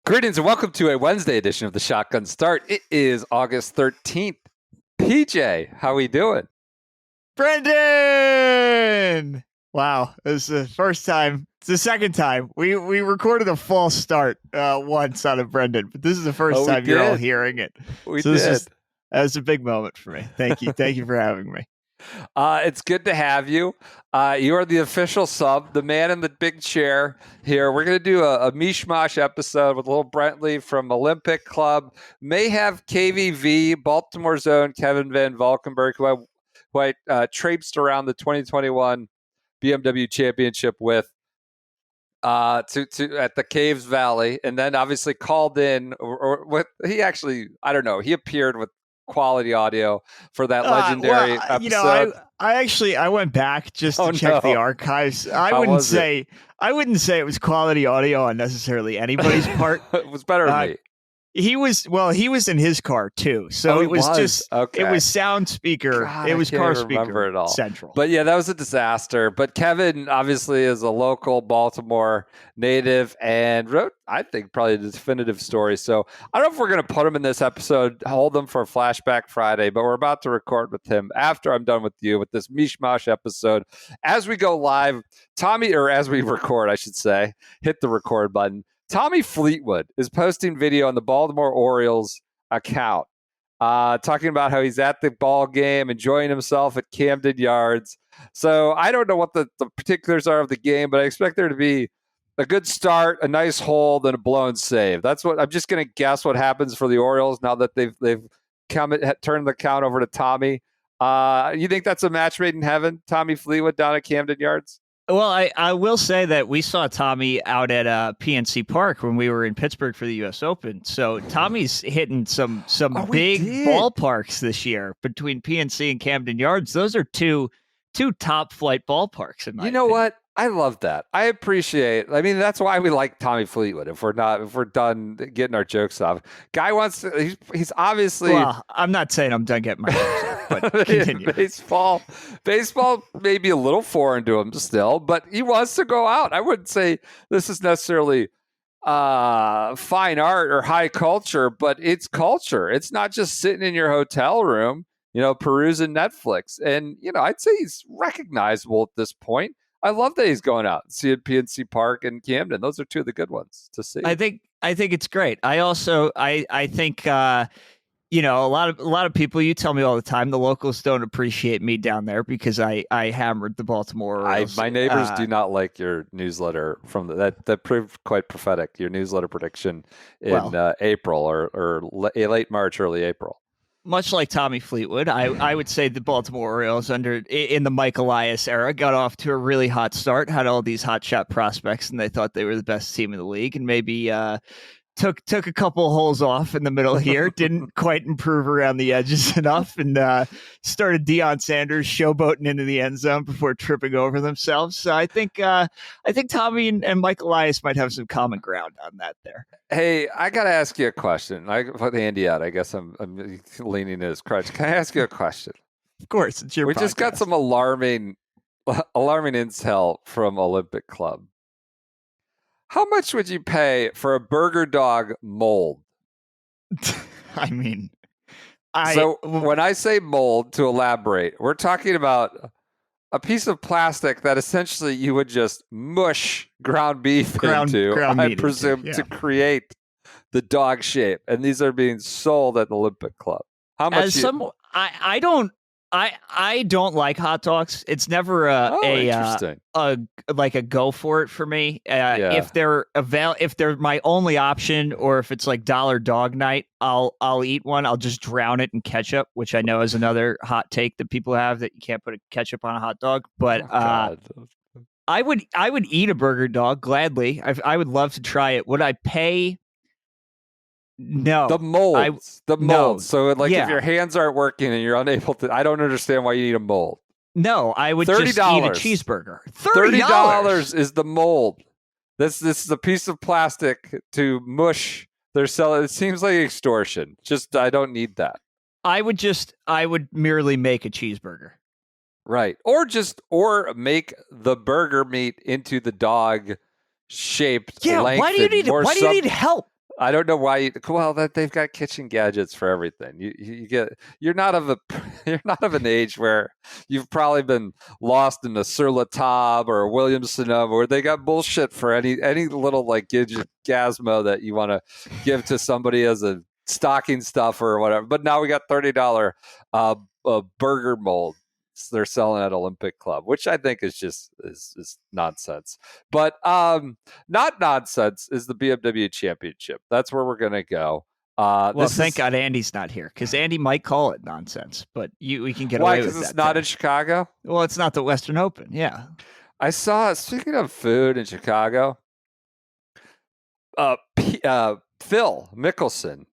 Greetings and welcome to a Wednesday edition of the Shotgun Start. It is August 13th. PJ, how we doing? Brendan! Wow, this is the first time. It's the second time. We recorded a false start once out of Brendan, but this is the first time you're all hearing it. We did. That was a big moment for me. Thank you. Thank you for having me. It's good to have you. You are the official sub, the man in the big chair here. We're going to do a mishmash episode with a little Brentley from Olympic Club. May have KVV, Baltimore's own Kevin Van Valkenburg, who I traipsed around the 2021 BMW Championship with to at the Caves Valley, and then obviously called in, or what he actually, I don't know, he appeared with quality audio for that legendary episode. You know, I went back just to check the archives. I wouldn't say it was quality audio on necessarily anybody's part. It was better than me. He was in his car too, so it was just okay. It was sound speaker. God, it was car speaker it all. Central. But yeah, that was a disaster. But Kevin obviously is a local Baltimore native and wrote, I think, probably the definitive story. So I don't know if we're going to put him in this episode, hold him for a Flashback Friday, but we're about to record with him after I'm done with you with this mishmash episode. As we go live, as we record, I should say, hit the record button. Tommy Fleetwood is posting video on the Baltimore Orioles account, talking about how he's at the ball game, enjoying himself at Camden Yards. So I don't know what the particulars are of the game, but I expect there to be a good start, a nice hold, and a blown save. That's what I'm just going to guess what happens for the Orioles now that they've turned the count over to Tommy. You think that's a match made in heaven, Tommy Fleetwood down at Camden Yards? Well, I will say that we saw Tommy out at PNC Park when we were in Pittsburgh for the U.S. Open. So Tommy's hitting some big ballparks this year between PNC and Camden Yards. Those are two top flight ballparks in my opinion. What? I love that. I appreciate. I mean, that's why we like Tommy Fleetwood. If we're done getting our jokes off, guy wants to. He's obviously. Well, I'm not saying I'm done getting my jokes off, but continue. Baseball may be a little foreign to him still, but he wants to go out. I wouldn't say this is necessarily fine art or high culture, but it's culture. It's not just sitting in your hotel room, perusing Netflix. And I'd say he's recognizable at this point. I love that he's going out and seeing PNC Park and Camden. Those are two of the good ones to see. I think it's great. I also I think a lot of people, you tell me all the time, the locals don't appreciate me down there because I hammered the Baltimore Orioles. My neighbors do not like your newsletter from that proved quite prophetic. Your newsletter prediction in April or late March, early April. Much like Tommy Fleetwood, I would say the Baltimore Orioles in the Mike Elias era got off to a really hot start, had all these hot shot prospects, and they thought they were the best team in the league, and maybe took a couple holes off in the middle here, didn't quite improve around the edges enough, and started Deion Sanders showboating into the end zone before tripping over themselves. So I think Tommy and Mike Elias might have some common ground on that there. Hey, I got to ask you a question. I put Andy out. I guess I'm leaning in his crutch. Can I ask you a question? Of course, it's your podcast. Just got some alarming intel from Olympic Club. How much would you pay for a burger dog mold? I mean, when I say mold, to elaborate, we're talking about a piece of plastic that essentially you would just mush ground beef into, I presume, to create the dog shape. And these are being sold at the Olympic Club. How much? I don't like hot dogs. It's never a go for it for me. If they're my only option, or if it's like dollar dog night, I'll eat one. I'll just drown it in ketchup, which I know is another hot take that people have, that you can't put a ketchup on a hot dog. But I would eat a burger dog gladly. I would love to try it. Would I pay? No. The molds. No. So if your hands aren't working and you're unable to, I don't understand why you need a mold. No, I would just eat a cheeseburger. $30 is the mold. This is a piece of plastic to mush. They're selling. It seems like extortion. Just, I don't need that. I would merely make a cheeseburger. Right. Or make the burger meat into the dog shaped. Yeah. Why do you need help? I don't know why. Well, that they've got kitchen gadgets for everything. You get. You're not of a. You're not of an age where you've probably been lost in a Sur La Table or a Williams Sonoma, where they got bullshit for any little like gizmo that you want to give to somebody as a stocking stuffer or whatever. But now we got $30 burger mold they're selling at Olympic Club, which I think is just is nonsense. But not nonsense is the BMW Championship. That's where we're gonna go. Well, thank God Andy's not here, because Andy might call it nonsense, but we can get away with that. Why? Because it's not in Chicago? Well, it's not the Western Open. Yeah. I saw, speaking of food in Chicago, Phil Mickelson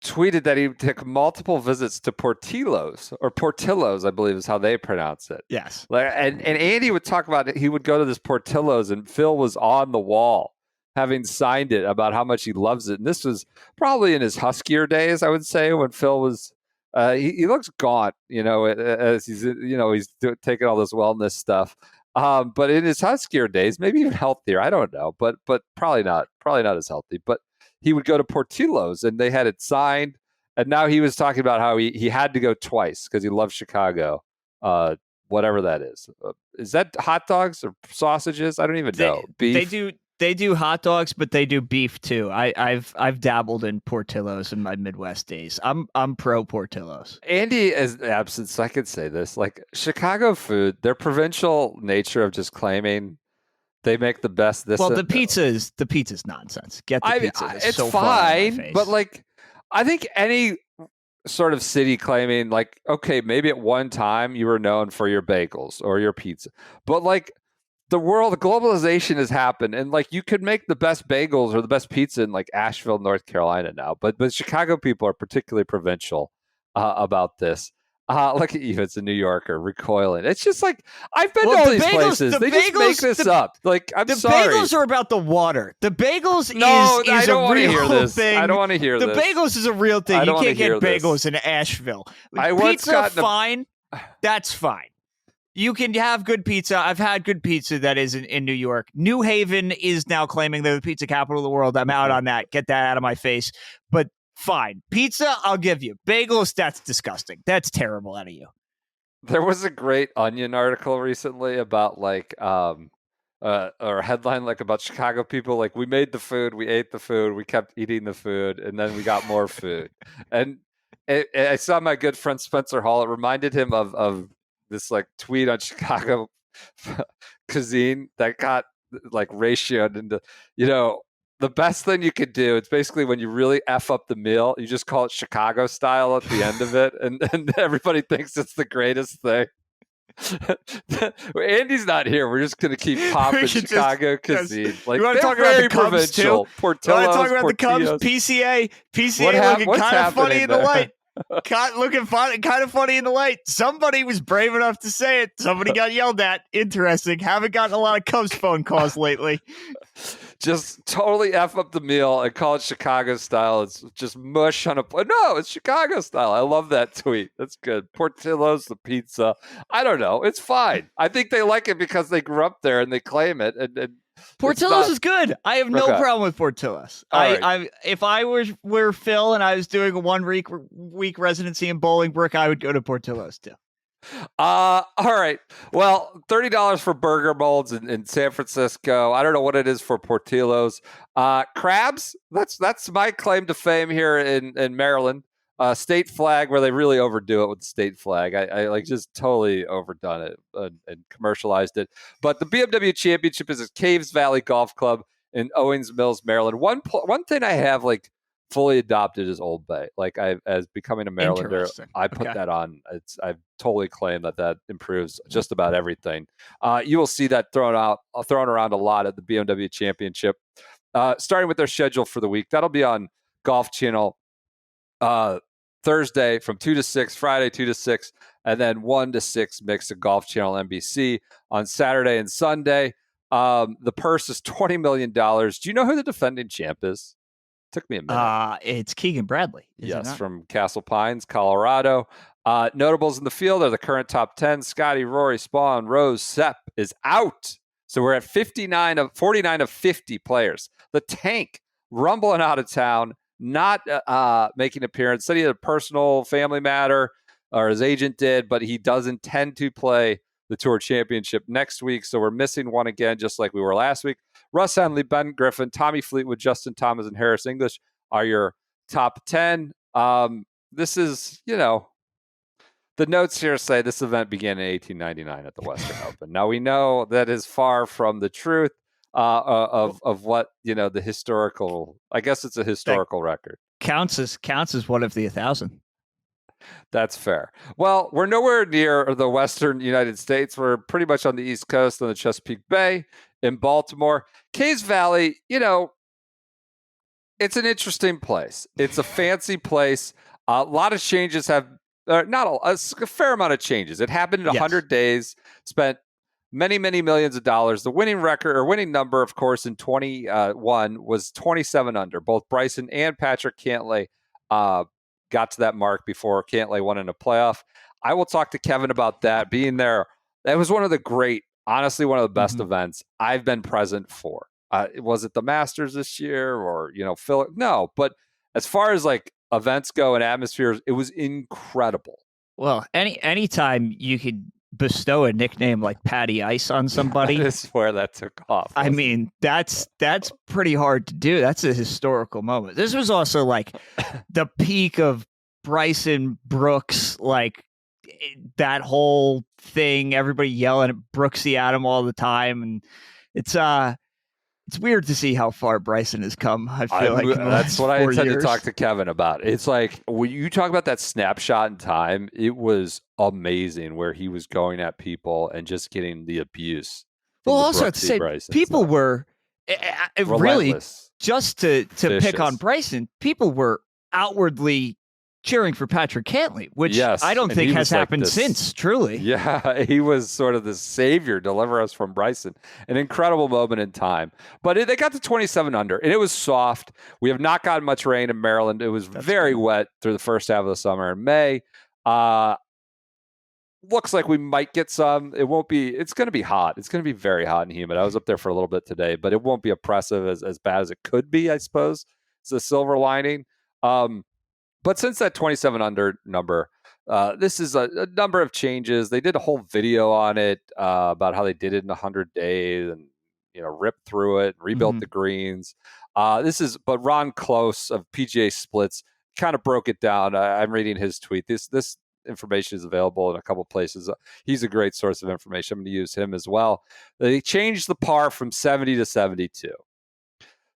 tweeted that he took multiple visits to Portillo's, I believe is how they pronounce it. Yes. And Andy would talk about it. He would go to this Portillo's, and Phil was on the wall having signed it about how much he loves it. And this was probably in his huskier days, I would say, when Phil was he looks gaunt, as he's taking all this wellness stuff. But in his huskier days, maybe even healthier, I don't know, but probably not as healthy. But he would go to Portillo's and they had it signed. And now he was talking about how he had to go twice because he loves Chicago, whatever that is. Is that hot dogs or sausages? I don't even know. Beef? They do hot dogs, but they do beef too. I've dabbled in Portillo's in my Midwest days. I'm pro Portillo's. Andy is absent, so I could say this. Like Chicago food, their provincial nature of just claiming they make the best. The pizza's nonsense. Get the pizza. It's so fine, but like I think any sort of city claiming like, okay, maybe at one time you were known for your bagels or your pizza, but like globalization has happened, and like you could make the best bagels or the best pizza in like Asheville, North Carolina now, but Chicago people are particularly provincial about this. Look at you, it's a New Yorker recoiling. It's just like I've been to all these places. They just make this up. Like I'm sorry. The bagels are about the water. The bagels is a real thing. I don't want to hear this. The bagels is a real thing. You can't get bagels in Asheville. Pizza, fine. That's fine. You can have good pizza. I've had good pizza that is in New York. New Haven is now claiming they're the pizza capital of the world. I'm out on that. Get that out of my face. But fine. Pizza, I'll give you. Bagels, that's disgusting. That's terrible out of you. There was a great Onion article recently about like or a headline like about Chicago people. Like we made the food, we ate the food, we kept eating the food, and then we got more food. And I saw my good friend Spencer Hall. It reminded him of this like tweet on Chicago cuisine that got like ratioed into, the best thing you could do. It's basically when you really F up the meal, you just call it Chicago style at the end of it. And everybody thinks it's the greatest thing. Andy's not here. We're just going to keep popping Chicago cuisine. Like, you want to talk about the Cubs provincial. Too? You want to talk about the Cubs? PCA looking kind of funny in the light. Looking kind of funny in the light. Somebody was brave enough to say it. Somebody got yelled at. Interesting. Haven't gotten a lot of Cubs phone calls lately. Just totally F up the meal and call it Chicago style. It's just mush on a plate. No, it's Chicago style. I love that tweet. That's good. Portillo's, the pizza. I don't know. It's fine. I think they like it because they grew up there and they claim it. And Portillo's is good. I have no problem with Portillo's. If I were Phil and I was doing a 1 week residency in Bolingbrook, I would go to Portillo's too. All right. Well, $30 for burger molds in San Francisco. I don't know what it is for Portillo's. Crabs. That's my claim to fame here in Maryland. State flag, where they really overdo it with the state flag. I like just totally overdone it and commercialized it. But the BMW Championship is at Caves Valley Golf Club in Owings Mills, Maryland. One thing I have like fully adopted is Old Bay. Like as becoming a Marylander, I put that on. I've totally claimed that improves just about everything. You will see that thrown around a lot at the BMW Championship. Starting with their schedule for the week, that'll be on Golf Channel. Thursday from 2 to 6, Friday 2 to 6, and then 1 to 6 mix of Golf Channel NBC on Saturday and Sunday. The purse is $20 million. Do you know who the defending champ is? Took me a minute. It's Keegan Bradley. Yes, from Castle Pines, Colorado. Notables in the field are the current top 10. Scottie, Rory, Spawn, Rose, Sepp is out. So we're at 49 of 50 players. The tank rumbling out of town, not making an appearance. Said he had a personal family matter, or his agent did, but he does intend to play the Tour Championship next week. So we're missing one again, just like we were last week. Russ Henley, Ben Griffin, Tommy Fleetwood, Justin Thomas, and Harris English are your top 10. This is, the notes here say this event began in 1899 at the Western Open. Now, we know that is far from the truth of what, the historical, I guess it's a historical record. Counts as one of the 1,000. That's fair. Well, we're nowhere near the Western United States. We're pretty much on the East Coast on the Chesapeake Bay in Baltimore. Cays Valley, it's an interesting place. It's a fancy place. A lot of changes have, a fair amount of changes. It happened in 100 days, spent many, many millions of dollars. The winning record or winning number, of course, in 21 was 27 under. Both Bryson and Patrick Cantlay got to that mark before Cantlay won in a playoff. I will talk to Kevin about that. Being there, that was one of the best events I've been present for. Was it the Masters this year or, Phil? No, but as far as like events go and atmospheres, it was incredible. Well, anytime you could bestow a nickname like Patty Ice on somebody, I swear that took off. I mean, that's pretty hard to do. That's a historical moment. This was also like the peak of Bryson Brooks, like that whole thing. Everybody yelling at Brooksy at him all the time, and it's weird to see how far Bryson has come. I feel like that's what I intend to talk to Kevin about. It's like when you talk about that snapshot in time, it was amazing where he was going at people and just getting the abuse. Well, also to say people were really just to pick on Bryson. People were outwardly cheering for Patrick Cantlay, which I don't think has happened since, truly. Yeah, he was sort of the savior, deliver us from Bryson. An incredible moment in time. But they got to 27 under, and it was soft. We have not gotten much rain in Maryland. It was very wet through the first half of the summer. In May, looks like we might get some. It's going to be hot. It's going to be very hot and humid. I was up there for a little bit today, but it won't be oppressive as bad as it could be, I suppose. It's a silver lining. But since that 27 under number, this is a number of changes. They did a whole video on it about how they did it in 100 days and, ripped through it, rebuilt the greens. But Ron Close of PGA Splits kind of broke it down. I'm reading his tweet. This information is available in a couple places. He's a great source of information. I'm going to use him as well. They changed the par from 70 to 72.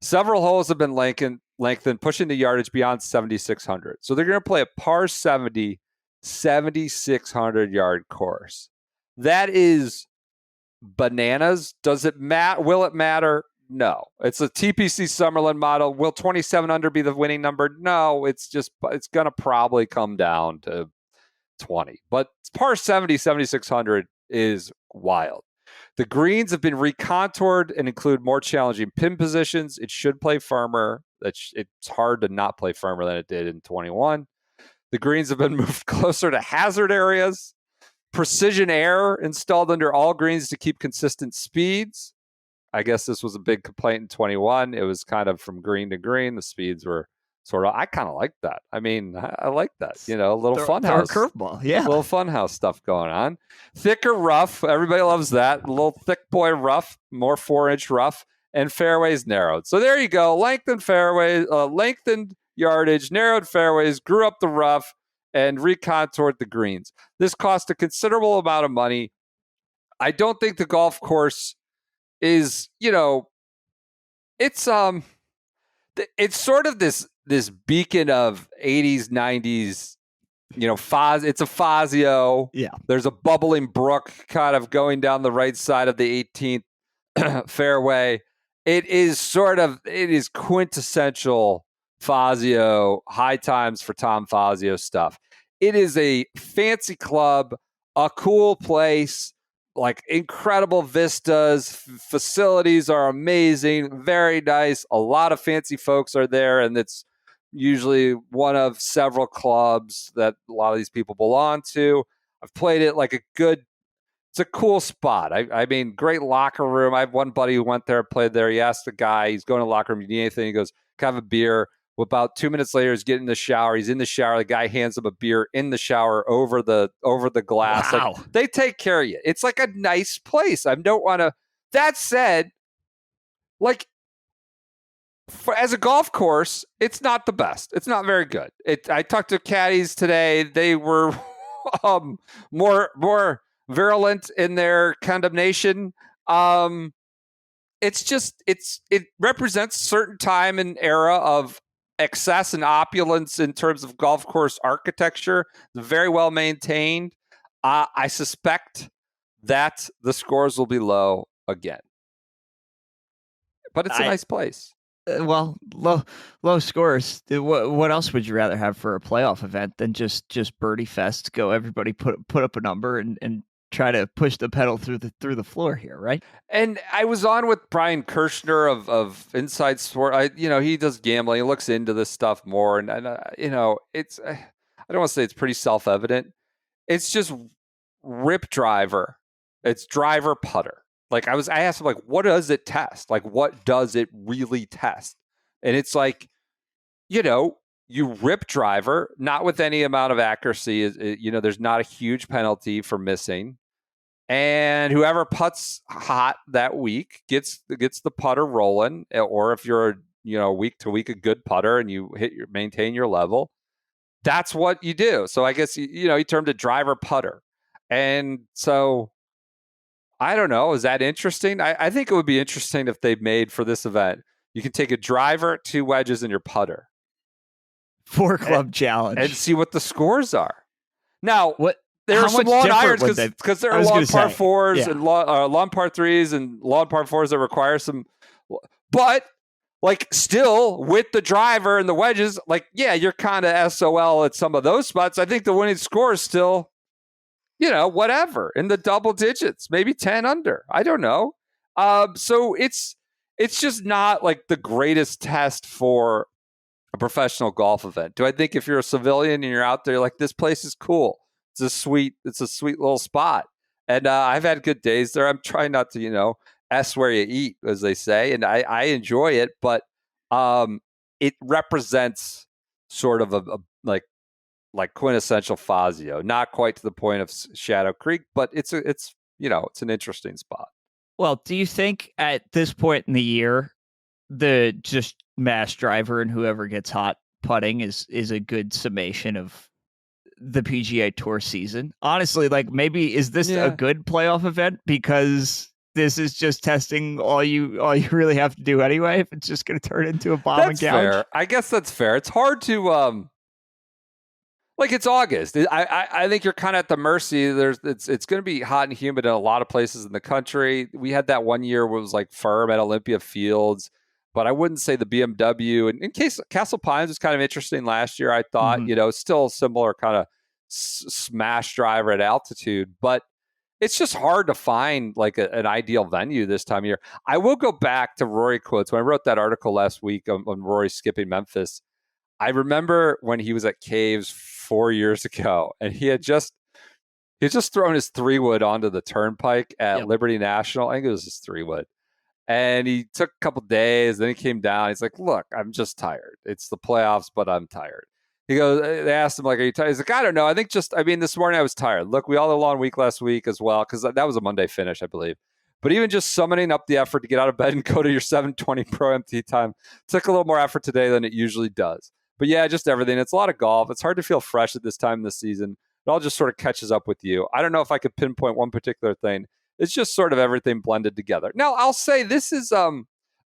Several holes have been lengthened, pushing the yardage beyond 7,600. So they're going to play a par 70, 7,600 yard course. That is bananas. Does it matter? Will it matter? No. It's a TPC Summerlin model. Will 27 under be the winning number? No. It's going to probably come down to 20. But par 70, 7,600 is wild. The greens have been recontoured and include more challenging pin positions. It should play firmer. It's hard to not play firmer than it did in 21. The greens have been moved closer to hazard areas. Precision air installed under all greens to keep consistent speeds. I guess this was a big complaint in 21. It was kind of from green to green. The speeds were sort of, I kind of like that. I mean, I like that. A little funhouse. Curveball, yeah. A little funhouse stuff going on. Thicker rough. Everybody loves that. A little thick boy rough, more 4-inch rough, and fairways narrowed. So there you go. Lengthened fairways, lengthened yardage, narrowed fairways, grew up the rough, and recontoured the greens. This cost a considerable amount of money. I don't think the golf course is, it's sort of this beacon of 80s, 90s, it's a Fazio. Yeah. There's a bubbling brook kind of going down the right side of the 18th fairway. It is quintessential Fazio, high times for Tom Fazio stuff. It is a fancy club, a cool place, like incredible vistas, facilities are amazing, very nice. A lot of fancy folks are there, and it's usually one of several clubs that a lot of these people belong to. I've played it like a good it's a cool spot. I mean, great locker room. I have one buddy who went there, played there. He asked the guy, he's going to the locker room, you need anything? He goes, can I have a beer? Well, about 2 minutes later, he's getting in the shower. He's in the shower. The guy hands him a beer in the shower over the glass. Wow. Like, they take care of you. It's like a nice place. I don't want to. That said, like, as a golf course, it's not the best. It's not very good. I talked to caddies today. They were more virulent in their condemnation. It represents a certain time and era of excess and opulence in terms of golf course architecture. Very well maintained. I suspect that the scores will be low again, but it's a nice place. Well, low scores. What else would you rather have for a playoff event than just birdie fest? Go, everybody put up a number and try to push the pedal through the floor here, right? And I was on with Brian Kirshner of Inside Sport. He does gambling. He looks into this stuff more, and it's I don't want to say it's pretty self-evident. It's just rip driver. It's driver putter. Like I asked him, like, what does it test? Like, what does it really test? And it's like, you rip driver, not with any amount of accuracy. There's not a huge penalty for missing. And whoever putts hot that week gets the putter rolling. Or if you're week to week a good putter and you maintain your level, that's what you do. So I guess he termed it driver putter. And so I don't know. Is that interesting? I think it would be interesting if they made for this event. You can take a driver, 2 wedges, and your putter. 4-club challenge. And see what the scores are. Now, what? There are some long irons because there are long par 4s and long par 3s and long par 4s that require some. But, like, still with the driver and the wedges, like, yeah, you're kind of SOL at some of those spots. I think the winning score is still, whatever, in the double digits, maybe 10 under. I don't know. So it's just not like the greatest test for a professional golf event. Do I think if you're a civilian and you're out there, like, this place is cool. It's a sweet little spot. And I've had good days there. I'm trying not to, S where you eat, as they say. And I enjoy it, but it represents sort of a like quintessential Fazio, not quite to the point of Shadow Creek, but it's an interesting spot. Well, do you think at this point in the year, the just mass driver and whoever gets hot putting is a good summation of the PGA Tour season? Honestly, like, maybe is this a good playoff event because this is just testing all you really have to do anyway? If it's just going to turn into a bomb and gouge, fair. I guess that's fair. It's hard to like, it's August. I think you're kind of at the mercy. It's going to be hot and humid in a lot of places in the country. We had that one year where it was like firm at Olympia Fields. But I wouldn't say the BMW. And in case Castle Pines was kind of interesting last year, I thought, still similar kind of smash driver at altitude. But it's just hard to find like an ideal venue this time of year. I will go back to Rory quotes. When I wrote that article last week on Rory skipping Memphis, I remember when he was at Caves 4 years ago, and he had just thrown his 3-wood onto the turnpike at Liberty National. I think it was his 3-wood. And he took a couple days, then he came down. He's like, look, I'm just tired. It's the playoffs, but I'm tired. He goes, they asked him, like, are you tired? He's like, I don't know. This morning I was tired. Look, we all had a long week last week as well, because that was a Monday finish, I believe. But even just summoning up the effort to get out of bed and go to your 7:20 pro MT time took a little more effort today than it usually does. But yeah, just everything. It's a lot of golf. It's hard to feel fresh at this time of the season. It all just sort of catches up with you. I don't know if I could pinpoint one particular thing. It's just sort of everything blended together. Now, I'll say this is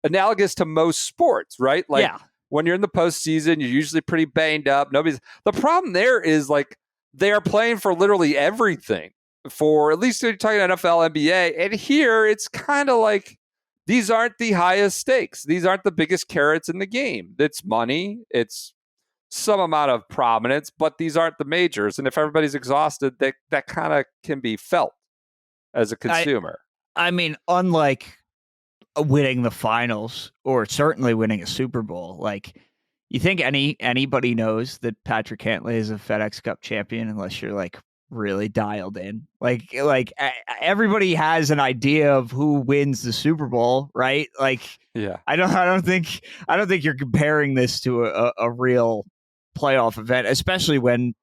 analogous to most sports, right? Like, when you're in the postseason, you're usually pretty banged up. The problem there is, like, they are playing for literally everything. For at least you're talking NFL, NBA. And here, it's kind of like these aren't the highest stakes. These aren't the biggest carrots in the game. It's money. It's some amount of prominence, but these aren't the majors. And if everybody's exhausted, that kind of can be felt as a consumer. I mean, unlike winning the finals or certainly winning a Super Bowl, like, you think anybody knows that Patrick Cantlay is a FedEx Cup champion unless you're like really dialed in. Like everybody has an idea of who wins the Super Bowl, right? Like, Yeah. I don't think you're comparing this to a real playoff event, especially when,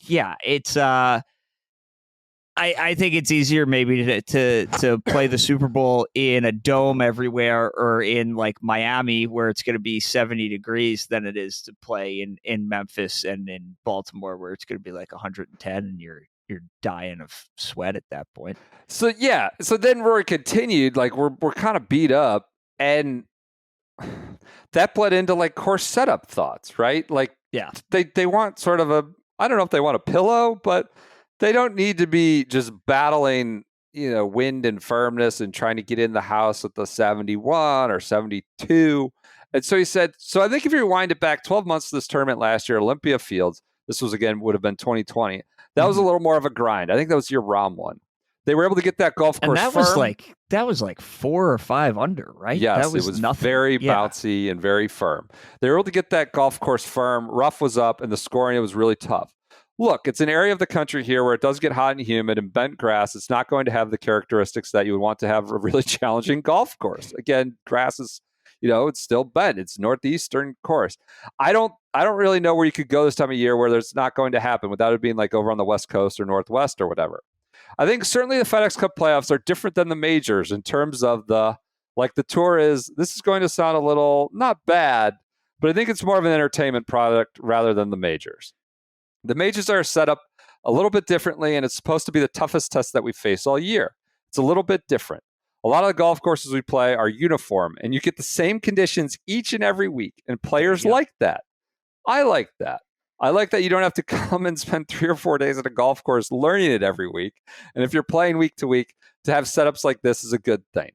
it's I think it's easier maybe to play the Super Bowl in a dome everywhere, or in like Miami where it's going to be 70 degrees, than it is to play in Memphis and in Baltimore where it's going to be like 110 and you're dying of sweat at that point. So then Rory continued, like we're kind of beat up, and that bled into like course setup thoughts, right? Like they want sort of I don't know if they want a pillow, but they don't need to be just battling, wind and firmness and trying to get in the house at the 71 or 72. And so he said, so I think if you rewind it back 12 months to this tournament last year, Olympia Fields, this was would have been 2020. That was a little more of a grind. I think that was your Rahm one. They were able to get that golf course and that was like 4 or 5 under, right? Yes, that was it was nothing. Very bouncy and very firm. They were able to get that golf course firm. Rough was up, and the scoring, it was really tough. Look, it's an area of the country here where it does get hot and humid and bent grass. It's not going to have the characteristics that you would want to have a really challenging golf course. Again, grass is, it's still bent. It's northeastern course. I don't really know where you could go this time of year where there's not going to happen without it being like over on the West Coast or Northwest or whatever. I think certainly the FedEx Cup playoffs are different than the majors in terms of the tour is, this is going to sound a little not bad, but I think it's more of an entertainment product rather than the majors. The majors are set up a little bit differently, and it's supposed to be the toughest test that we face all year. It's a little bit different. A lot of the golf courses we play are uniform, and you get the same conditions each and every week, and players like that. I like that. I like that you don't have to come and spend 3 or 4 days at a golf course learning it every week. And if you're playing week to week, to have setups like this is a good thing.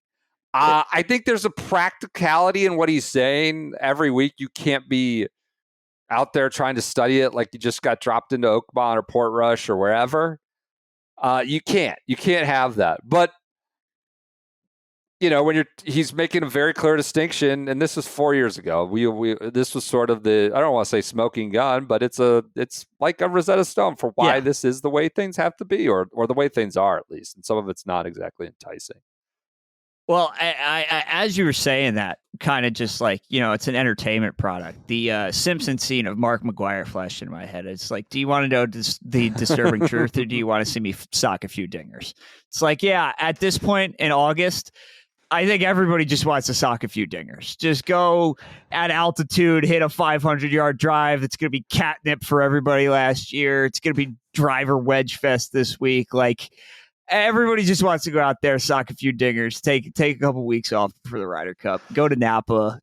I think there's a practicality in what he's saying. Every week you can't be out there trying to study it like you just got dropped into Oakmont or Portrush or wherever. You can't have that. But when he's making a very clear distinction, and this was 4 years ago. This was sort of I don't want to say smoking gun, but it's like a Rosetta Stone for why this is the way things have to be, or the way things are, at least. And some of it's not exactly enticing. Well, I as you were saying that, kind of just like, it's an entertainment product. The Simpson scene of Mark McGuire flashed in my head. It's like, do you want to know the disturbing truth, or do you want to see me sock a few dingers? It's like, at this point in August, I think everybody just wants to sock a few dingers. Just go at altitude, hit a 500-yard drive. It's going to be catnip for everybody last year. It's going to be driver wedge fest this week. Like, everybody just wants to go out there, sock a few dingers, take a couple weeks off for the Ryder Cup, go to Napa,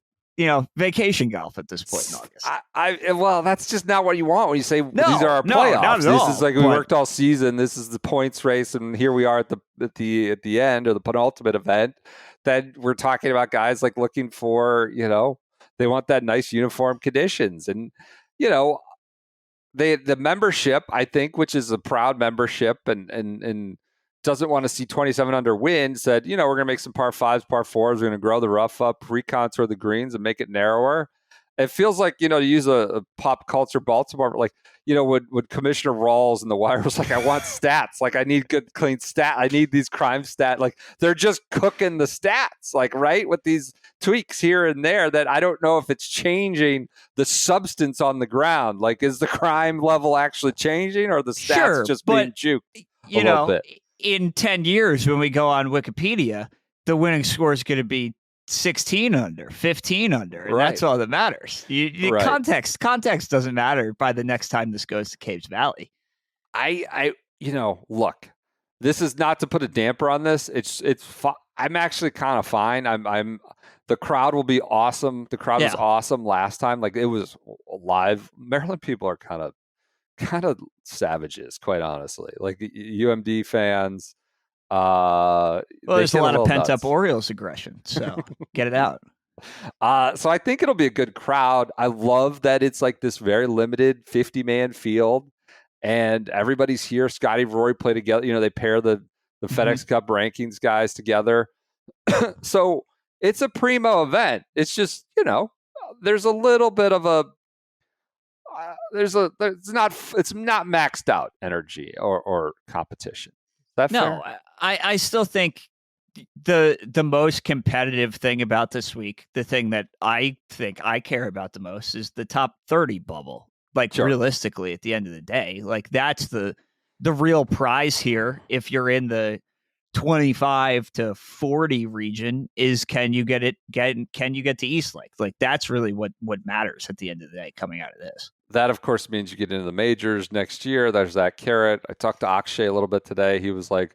vacation golf at this point in August. Well, that's just not what you want when you say these are our playoffs. Not at all. This is like we worked all season. This is the points race, and here we are at the end, or the penultimate event. Then we're talking about guys like looking for, they want that nice uniform conditions, and the membership, I think, which is a proud membership and doesn't want to see 27 under win, said, we're going to make some par 5s, par 4s. We're going to grow the rough up, recontour the greens, and make it narrower. It feels like, to use a pop culture Baltimore, like, when Commissioner Rawls in The Wire was like, I want stats. Like, I need good, clean stat. I need these crime stats. Like, they're just cooking the stats, like, right, with these tweaks here and there that I don't know if it's changing the substance on the ground. Like, is the crime level actually changing, or the stats just being juked a little bit? In 10 years, when we go on Wikipedia, the winning score is going to be 16 under, 15 under, and that's all that matters. Context doesn't matter by the next time this goes to Caves Valley. Look, this is not to put a damper on this. I'm actually kind of fine. The crowd will be awesome. The crowd was awesome last time. Like, it was live. Maryland people are kind of savages, quite honestly. Like, UMD fans. There's a lot of pent-up Orioles aggression, so get it out. So I think it'll be a good crowd. I love that it's like this very limited 50-man field, and everybody's here. Scottie, Rory play together. They pair the FedEx Cup rankings guys together. So it's a primo event. It's just, there's a little bit of it's not maxed out energy or competition. Is that No, fair? I still think the most competitive thing about this week, the thing that I think I care about the most, is the top 30 bubble. Like, Sure. realistically, at the end of the day, like, that's the real prize here. If you're in the 25 to 40 region, is can you get to East Lake? Like, that's really what matters at the end of the day coming out of this. That, of course, means you get into the majors next year. There's that carrot. I talked to Akshay a little bit today. He was like,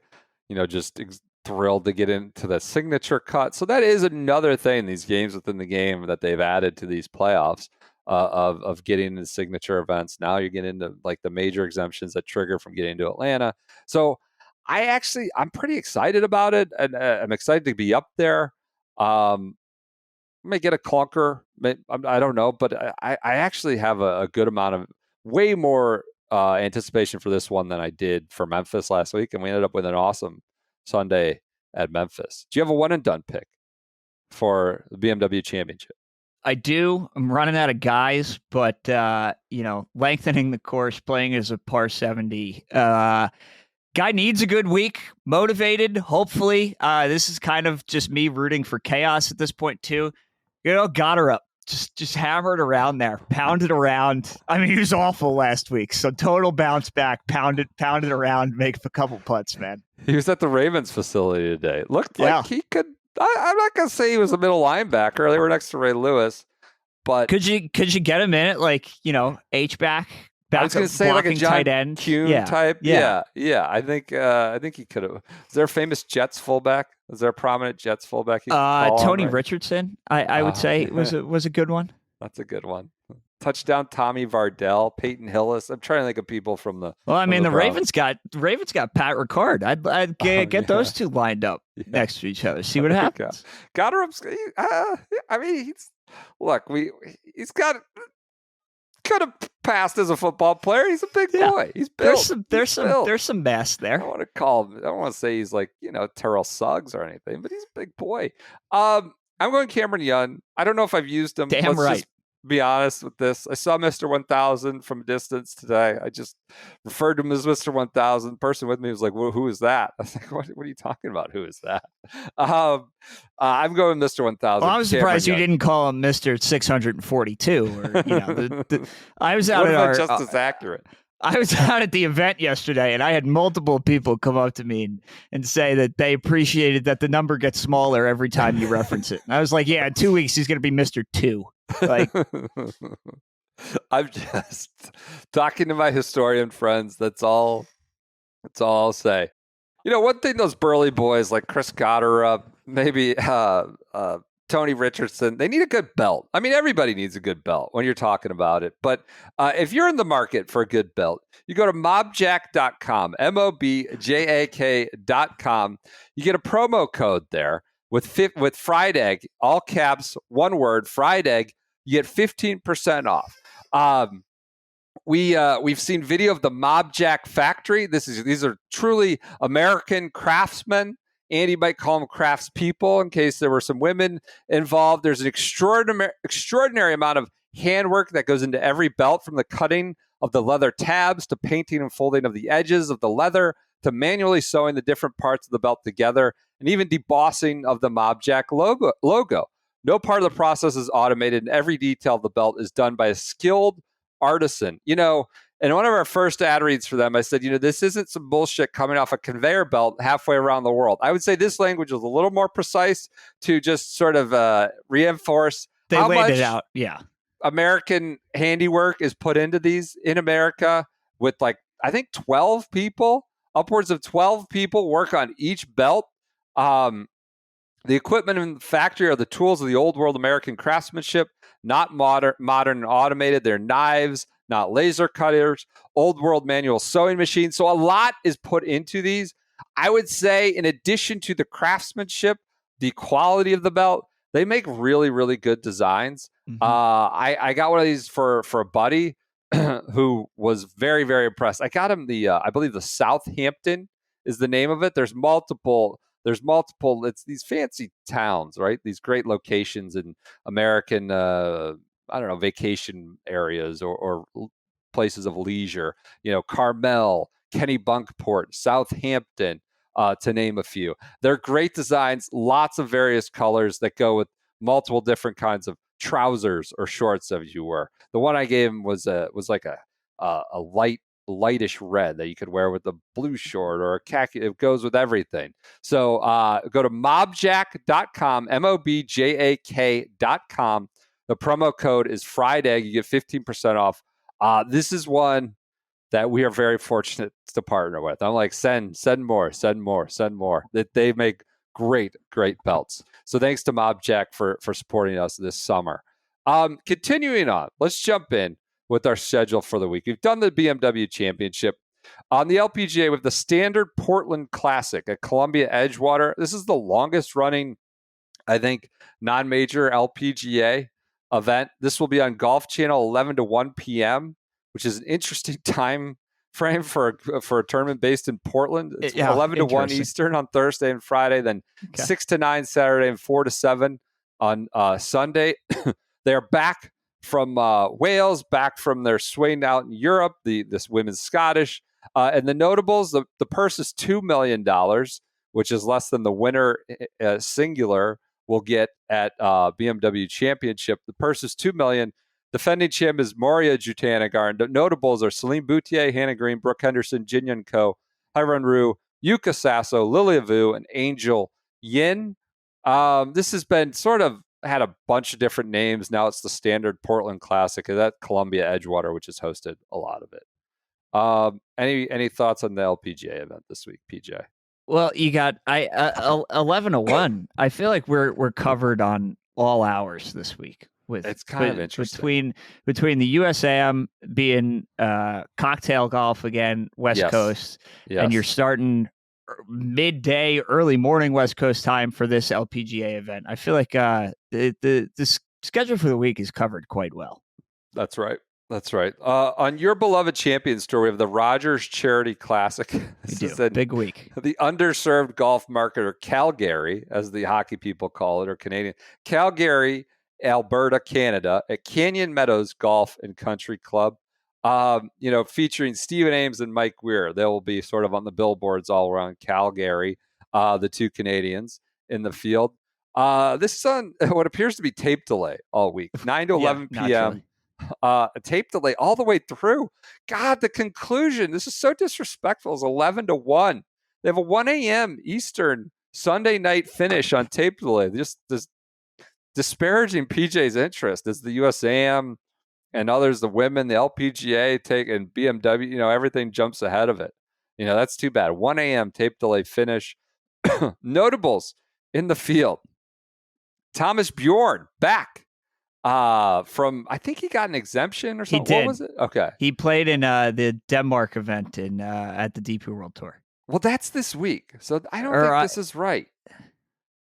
just thrilled to get into the signature cut. So that is another thing, these games within the game that they've added to these playoffs of getting into signature events. Now you get into like the major exemptions that trigger from getting to Atlanta. So I'm pretty excited about it, and I'm excited to be up there. May get a clunker. I don't know, but I actually have a good amount of way more anticipation for this one than I did for Memphis last week, and we ended up with an awesome Sunday at Memphis. Do you have a one and done pick for the BMW Championship? I do. I'm running out of guys, but lengthening the course, playing as a par 70. Guy needs a good week, motivated, hopefully. This is kind of just me rooting for chaos at this point, too. Got her up. Just hammered around there, pounded around. I mean, he was awful last week, so total bounce back, pounded around, make a couple putts, man. He was at the Ravens facility today. Looked like he could. I'm not gonna say he was a middle linebacker. They were next to Ray Lewis, but could you get him in it, like H back? I was going to say like a John tight end Kuhn type. Yeah. I think he could have. Is there a famous Jets fullback? Is there a prominent Jets fullback? Tony Richardson, I would say was a good one. That's a good one. Touchdown Tommy Vardell, Peyton Hillis. I'm trying to think of people from the. Well, I mean, the Ravens got Pat Ricard. I'd get those two lined up next to each other. See what happens. Gotterup's. I mean, he's got. Could have passed as a football player. He's a big boy. He's built. There's some mass there. I don't want to call him. I don't want to say he's like Terrell Suggs or anything, but he's a big boy. I'm going Cameron Young. I don't know if I've used him. Damn right. Just be honest with this. I saw Mr. 1000 from a distance today. I just referred to him as Mr. 1000. The person with me was like, well, who is that? I was like, what are you talking about? Who is that? I'm going Mr. 1000. Well, I was surprised you didn't call him Mr. 642. Or, I was out at just as accurate. I was out at the event yesterday, and I had multiple people come up to me and say that they appreciated that the number gets smaller every time you reference it. And I was like, yeah, in 2 weeks, he's going to be Mr. 2. Like, I'm just talking to my historian friends. That's all I'll say. One thing those burly boys like Chris Gotterup, maybe Tony Richardson, they need a good belt. I mean, everybody needs a good belt when you're talking about it. But if you're in the market for a good belt, you go to mobjack.com, mobjak.com. You get a promo code there with Fried Egg, all caps, one word, Fried Egg. You get 15% off. We've seen video of the Mobjack factory. These are truly American craftsmen. Andy might call them craftspeople in case there were some women involved. There's an extraordinary amount of handwork that goes into every belt, from the cutting of the leather tabs to painting and folding of the edges of the leather to manually sewing the different parts of the belt together, and even debossing of the Mobjack logo. No part of the process is automated, and every detail of the belt is done by a skilled artisan. In one of our first ad reads for them, I said, this isn't some bullshit coming off a conveyor belt halfway around the world. I would say this language was a little more precise to just sort of reinforce how laid much it out. Yeah. American handiwork is put into these in America, with I think 12 people, upwards of 12 people work on each belt. The equipment in the factory are the tools of the old world American craftsmanship, not modern and automated. They're knives, not laser cutters, old world manual sewing machines. So a lot is put into these. I would say, in addition to the craftsmanship, the quality of the belt, they make really, really good designs. Mm-hmm. I got one of these for a buddy who was very, very impressed. I got him I believe the Southampton is the name of it. There's multiple. It's these fancy towns, right? These great locations in American I don't know, vacation areas or places of leisure. Carmel, Kennebunkport, Southampton, to name a few. They're great designs, lots of various colors that go with multiple different kinds of trousers or shorts, as you were. The one I gave him was like a lightish red that you could wear with a blue short or a khaki. It goes with everything. So go to mobjack.com, mobjak.com. The promo code is Friday. You get 15% off. This is one that we are very fortunate to partner with. I'm like, send more. That they make great belts. So thanks to Mobjack for supporting us this summer. Continuing on, let's jump in with our schedule for the week. We've done the BMW Championship. On the LPGA with the Standard Portland Classic at Columbia Edgewater. This is the longest running, I think, non-major LPGA event. This will be on Golf Channel 11 to 1 p.m., which is an interesting time frame for a tournament based in Portland. It's 11 to 1 Eastern on Thursday and Friday, then 6 to 9 Saturday and 4 to 7 on Sunday. They're back from Wales, back from their swing out in Europe, this women's Scottish. And the notables, the purse is $2 million, which is less than the winner singular will get at BMW Championship. The purse is $2 million. Defending champ is Moria Jutanagar. And notables are Celine Boutier, Hannah Green, Brooke Henderson, Jin Yun Ko, Hyron Rue, Yuka Sasso, Lilia Vu, and Angel Yin. This has been sort of had a bunch of different names. Now it's the Standard Portland Classic. And that Columbia Edgewater, which has hosted a lot of it. Any thoughts on the LPGA event this week, PJ? Well, you got 11 to 1. I feel like we're covered on all hours this week. It's kind of interesting between the USAM being cocktail golf again, West Coast, and you're starting midday, early morning West Coast time for this LPGA event. I feel like the schedule for the week is covered quite well. That's right. On your beloved Champions Tour, we have the Rogers Charity Classic. This is a big week. The underserved golf market, or Calgary, as the hockey people call it, or Canadian. Calgary, Alberta, Canada, at Canyon Meadows Golf and Country Club. Featuring Stephen Ames and Mike Weir. They will be sort of on the billboards all around Calgary, the two Canadians in the field. This is on what appears to be tape delay all week, 9 to 11 p.m. A tape delay all the way through. God, the conclusion. This is so disrespectful. It's 11 to 1. They have a 1 a.m. Eastern Sunday night finish on tape delay. Just this disparaging PJ's interest as the USAM and others, the women, the LPGA and BMW, everything jumps ahead of it. That's too bad. 1 a.m. tape delay finish. Notables in the field. Thomas Bjorn back. From I think he got an exemption or something. He did. What was it? Okay. He played in the Denmark event at the DP World Tour. Well, that's this week. So I don't think this is right.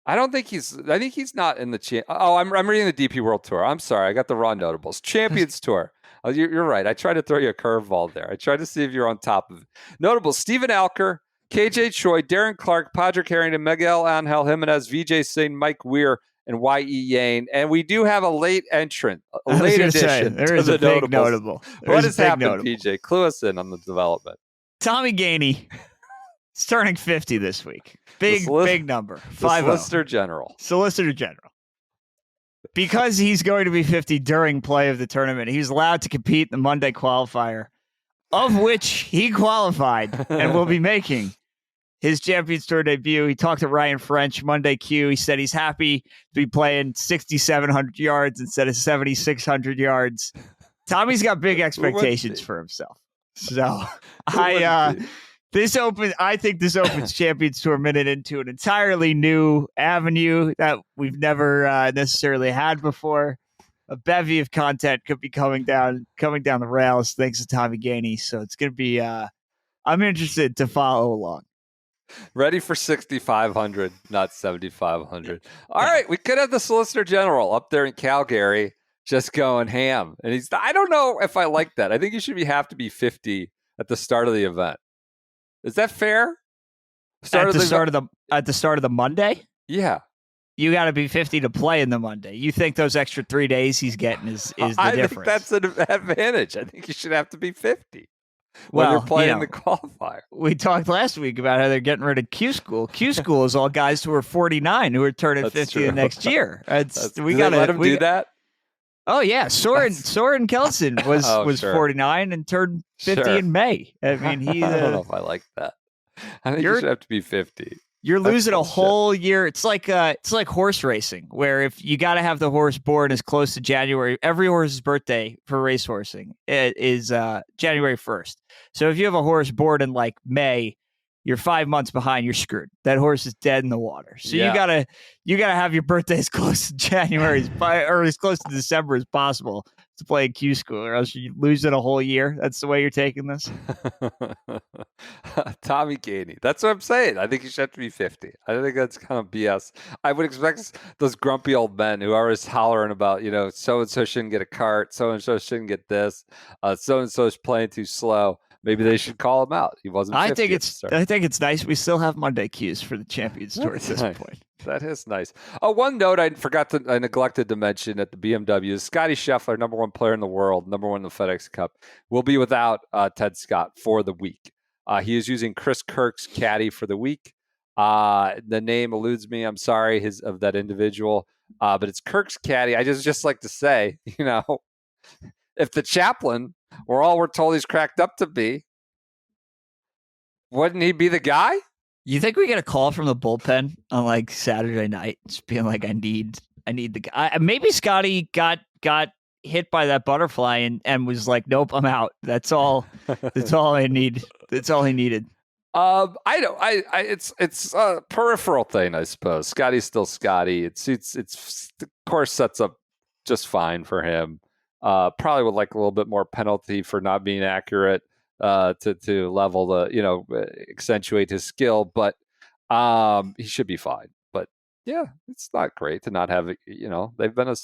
I think he's not in the I'm reading the DP World Tour. I'm sorry. I got the raw notables. Champions Tour. You're right. I tried to throw you a curveball there. I tried to see if you're on top of it. Notables: Stephen Alker, KJ Choi, Darren Clark, Padraig Harrington, Miguel Angel Jimenez, VJ Singh, Mike Weir, and Y.E. Yane. And we do have a late entrant, a late addition there is a big notable. What has happened, PJ? Clue us in on the development. Tommy Gainey is turning 50 this week. Big number. 5 Solicitor General. Because he's going to be 50 during play of the tournament, he's allowed to compete in the Monday qualifier, of which he qualified and will be making his Champions Tour debut. He talked to Ryan French Monday Q. He said he's happy to be playing 6,700 yards instead of 7,600 yards. Tommy's got big expectations for himself. So I think this opens Champions Tour minute into an entirely new avenue that we've never necessarily had before. A bevy of content could be coming down the rails thanks to Tommy Gainey. So it's going to be I'm interested to follow along. Ready for 6,500, not 7,500. All right, we could have the Solicitor General up there in Calgary just going ham. And I don't know if I like that. I think you should have to be 50 at the start of the event. Is that fair? At the start of the Monday? Yeah. You got to be 50 to play in the Monday. You think those extra 3 days he's getting is the I difference? think that's an advantage. I think you should have to be 50 when you're playing the qualifier. We talked last week about how they're getting rid of Q School. Q School is all guys who are 49 who are turning That's 50 true. the next year. We got to let him do that. Oh yeah, Soren Kelson was 49 and turned 50 in May. I mean, he. I don't know if I like that. I think you should have to be 50. You're losing a whole year. It's like horse racing, where if you got to have the horse born as close to January, every horse's birthday for racehorsing is January 1st. So if you have a horse born in like May, you're 5 months behind. You're screwed. That horse is dead in the water. So you gotta have your birthday as close to January or as close to December as possible to play in Q School, or else you lose it a whole year. That's the way you're taking this. Tommy Gainey. That's what I'm saying. I think you should have to be 50. I think that's kind of BS. I would expect those grumpy old men who are always hollering about, so-and-so shouldn't get a cart, so-and-so shouldn't get this, so-and-so is playing too slow. Maybe they should call him out. He wasn't. I think it's nice. We still have Monday cues for the Champions Tour at this point. That is nice. Oh, one note I neglected to mention at the BMW is Scottie Scheffler, number one player in the world, number one in the FedEx Cup, will be without Ted Scott for the week. He is using Chris Kirk's caddy for the week. The name eludes me. I'm sorry, of that individual, but it's Kirk's caddy. I just like to say, if the chaplain were all we're told he's cracked up to be, wouldn't he be the guy? You think we get a call from the bullpen on like Saturday night, just being like, I need the guy. Maybe Scottie got hit by that butterfly and was like, nope, I'm out. That's all. That's all I need. That's all he needed. It's a peripheral thing, I suppose. Scottie's still Scottie. It's the course sets up just fine for him. Probably would like a little bit more penalty for not being accurate to level accentuate his skill, but he should be fine. But yeah, it's not great to not have they've been a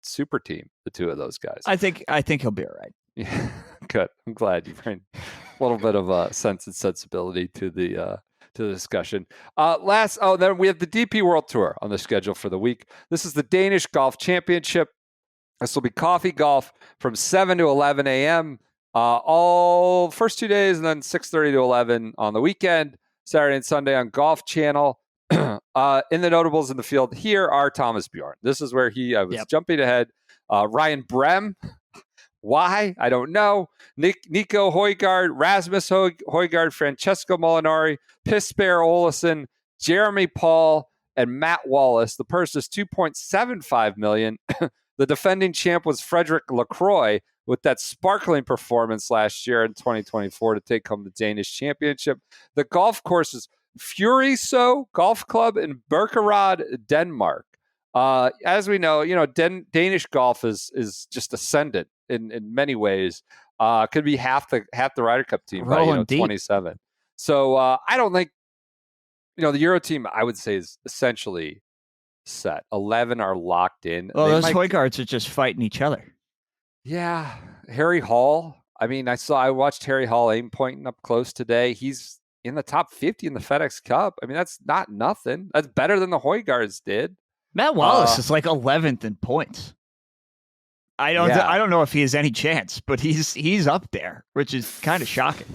super team, the two of those guys. I think he'll be all right. Yeah, good. I'm glad you bring a little bit of sense and sensibility to the discussion. Then we have the DP World Tour on the schedule for the week. This is the Danish Golf Championship. This will be coffee golf from 7 to 11 a.m. All first 2 days, and then 6:30 to 11 on the weekend, Saturday and Sunday on Golf Channel. In the notables in the field here are Thomas Bjorn. This is where I was jumping ahead. Ryan Brem. Why? I don't know. Nico Højgaard, Rasmus Højgaard, Francesco Molinari, Pisper Olesen, Jeremy Paul, and Matt Wallace. The purse is $2.75 million. The defending champ was Frederick Lacroix with that sparkling performance last year in 2024 to take home the Danish Championship. The golf course is Furiso Golf Club in Birkerød, Denmark. As we know, Danish golf is just ascendant in many ways. Could be half the Ryder Cup team by 27. So I don't think the Euro team, I would say, is essentially set. 11 are locked in. Well, those Højgaards are just fighting each other. Yeah, Harry Hall. I mean, I watched Harry Hall aim pointing up close today. He's in the top 50 in the FedEx Cup. I mean, that's not nothing. That's better than the Højgaards did. Matt Wallace is like 11th in points. I don't know if he has any chance, but he's up there, which is kind of shocking.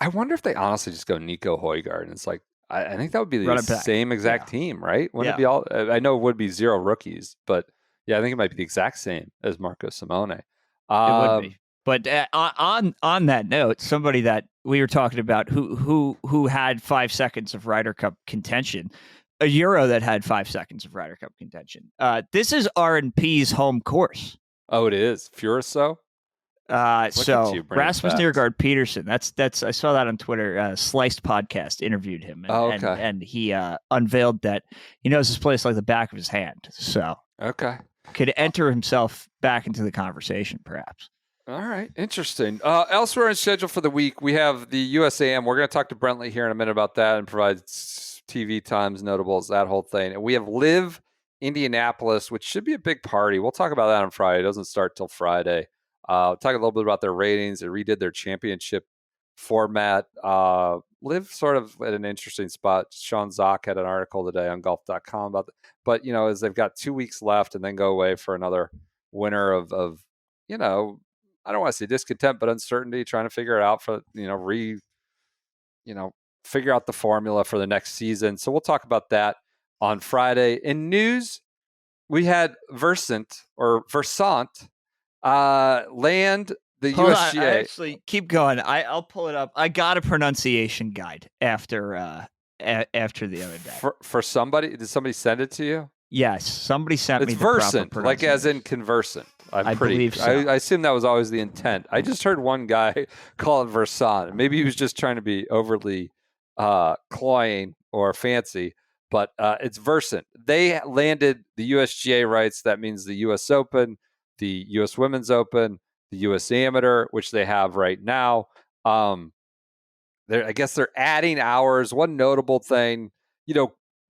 I wonder if they honestly just go Nico Højgaard, and it's like, I think that would be the same exact team, right? Wouldn't it be all? I know it would be 0 rookies, but yeah, I think it might be the exact same as Marco Simone. It would be. But on that note, somebody that we were talking about who had 5 seconds of Ryder Cup contention, a Euro that had 5 seconds of Ryder Cup contention. This is R&P's home course. Oh, it is Furiso. So Rasmus Nørgaard Peterson, that's I saw that on Twitter. Sliced Podcast interviewed him, and he unveiled that he knows this place like the back of his hand. So could enter himself back into the conversation, perhaps. All right, interesting. Elsewhere in schedule for the week, we have the USAM. We're going to talk to Brentley here in a minute about that and provide TV times, notables, that whole thing. And we have Live Indianapolis, which should be a big party. We'll talk about that on Friday. It doesn't start till Friday. Talk a little bit about their ratings. They redid their championship format. Live sort of at an interesting spot. Sean Zock had an article today on golf.com about that. But, as they've got 2 weeks left and then go away for another winter of I don't want to say discontent, but uncertainty, trying to figure it out for, figure out the formula for the next season. So we'll talk about that on Friday. In news, we had Versant land the Hold USGA. on, actually, keep going. I'll pull it up. I got a pronunciation guide after the other day. For somebody, did somebody send it to you? Yes, somebody sent me It's the proper Versant, like as in conversant. I believe so. I assume that was always the intent. I just heard one guy call it Versant. Maybe he was just trying to be overly cloying or fancy, but it's Versant. They landed the USGA rights. That means the U.S. Open, the U.S. Women's Open, the U.S. Amateur, which they have right now. I guess they're adding hours. One notable thing,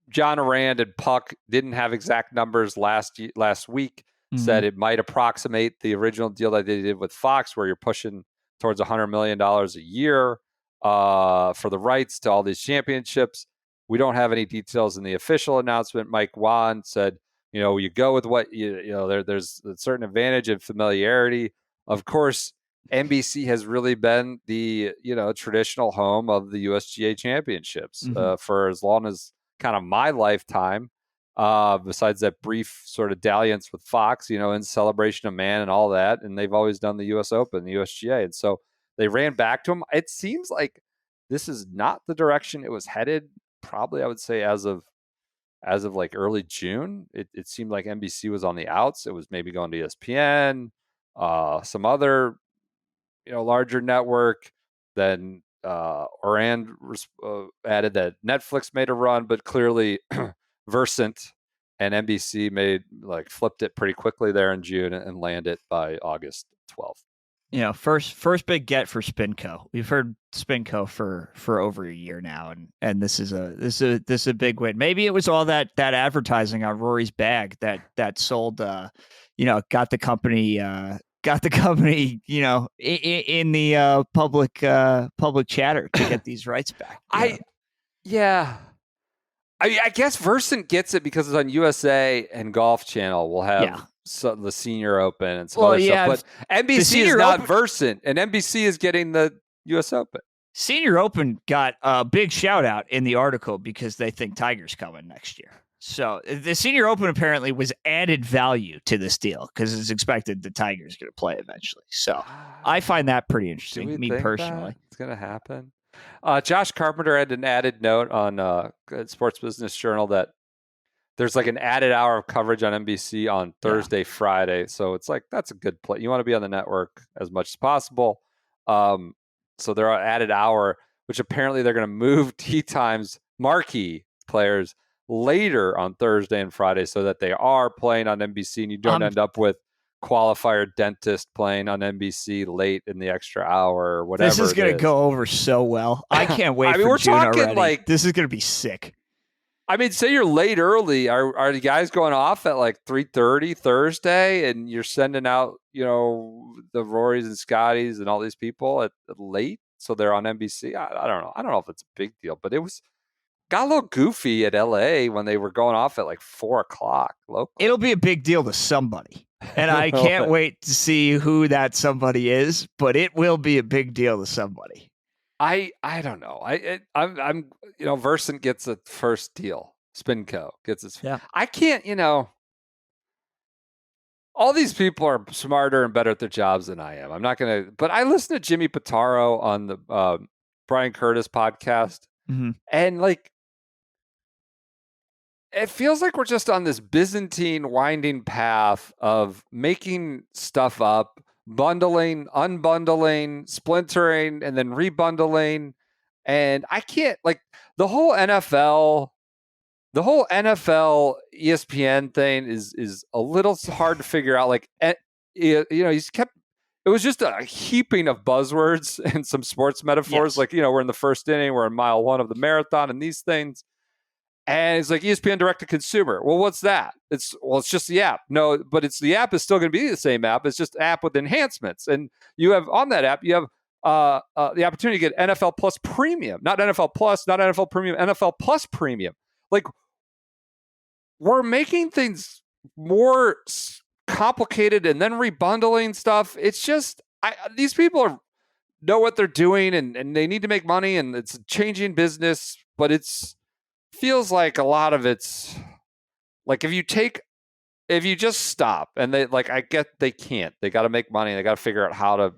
John Arand and Puck didn't have exact numbers last week. Said it might approximate the original deal that they did with Fox, where you're pushing towards $100 million a year for the rights to all these championships. We don't have any details in the official announcement. Mike Wan said, you go with what there's a certain advantage and familiarity. Of course, NBC has really been the traditional home of the USGA Championships for as long as kind of my lifetime. Besides that brief sort of dalliance with Fox, in celebration of man and all that, and they've always done the U.S. Open, the USGA, and so they ran back to him. It seems like this is not the direction it was headed. Probably, I would say as of like early June, it seemed like NBC was on the outs. It was maybe going to ESPN, some other larger network. Then Orand added that Netflix made a run, but clearly Versant and NBC flipped it pretty quickly there in June and landed by August 12th. First big get for Spinco. We've heard Spinco for over a year now, and this is a big win. Maybe it was all that advertising on Rory's bag that sold, got the company, in the public chatter to get these rights back. I guess Versant gets it because it's on USA and Golf Channel. We'll have the Senior Open and some other stuff. But NBC is not Versant, and NBC is getting the US Open. Senior Open got a big shout out in the article because they think Tiger's coming next year. So the Senior Open apparently was added value to this deal because it's expected the Tiger's going to play eventually. So I find that pretty interesting, me personally. It's going to happen. Josh Carpenter had an added note on Sports Business Journal that there's like an added hour of coverage on NBC on Thursday, Friday. So it's like, that's a good play. You want to be on the network as much as possible. So there are added hour, which apparently they're going to move tee times marquee players later on Thursday and Friday so that they are playing on NBC and you don't end up with qualifier dentist playing on NBC late in the extra hour or whatever. This is going to go over so well. I can't wait. We're June talking already. like this is going to be sick. I mean, say you're late early. Are the guys going off at like 3:30 Thursday, and you're sending out the Rorys and Scotties and all these people at late, so they're on NBC? I don't know. I don't know if it's a big deal, but it got a little goofy at LA when they were going off at like 4:00 local. It'll be a big deal to somebody. And I can't wait to see who that somebody is, but it will be a big deal to somebody. I don't know. I'm Versant gets a first deal. Spinco gets its. Yeah. I can't. All these people are smarter and better at their jobs than I am. I'm not gonna. But I listen to Jimmy Pitaro on the Brian Curtis podcast, and like. It feels like we're just on this Byzantine winding path of making stuff up, bundling, unbundling, splintering, and then rebundling. And I can't the whole NFL ESPN thing is a little hard to figure out. It was just a heaping of buzzwords and some sports metaphors. Yes. We're in the first inning, we're in mile 1 of the marathon and these things. And it's like ESPN direct to consumer. Well, what's that? It's just the app. No, but the app is still going to be the same app. It's just app with enhancements. And you have on that app, you have the opportunity to get NFL Plus Premium, not NFL Plus, not NFL Premium, NFL Plus Premium. Like, we're making things more complicated and then rebundling stuff. It's just, these people know what they're doing, and they need to make money, and it's a changing business, but feels like a lot of it's like, if you just stop, and I get they can't. They got to make money. They got to figure out how to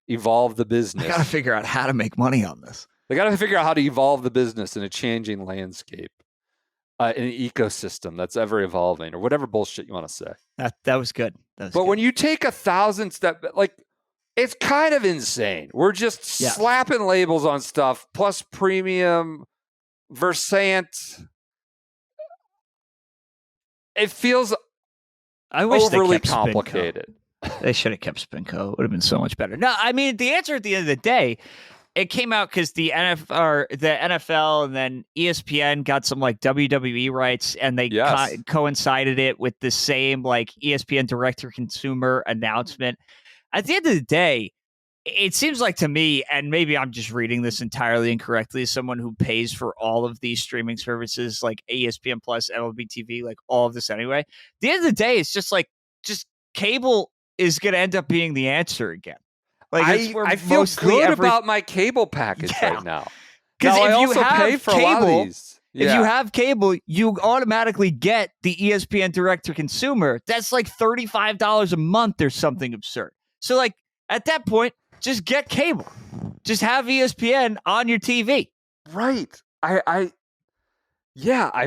evolve the business. They got to figure out how to make money on this. They got to figure out how to evolve the business in a changing landscape, in an ecosystem that's ever evolving, or whatever bullshit you want to say. That was good. When you take 1,000 step, like, it's kind of insane. We're just slapping labels on stuff, plus premium, Versant. It feels overly complicated. They should have kept Spinco. It would have been so much better. No, I mean, the answer at the end of the day, it came out because the NFL and then ESPN got some like WWE rights, and they coincided it with the same like ESPN direct-to-consumer announcement. At the end of the day, it seems like to me, and maybe I'm just reading this entirely incorrectly, as someone who pays for all of these streaming services like ESPN Plus, MLB TV, like all of this anyway. At the end of the day, it's just cable is going to end up being the answer again. Like, I feel good about my cable package right now. Because if you have pay for cable, a lot of these. If you have cable, you automatically get the ESPN direct-to-consumer. That's like $35 a month or something absurd. So, like, at that point, just get cable. Just have ESPN on your TV. Right. I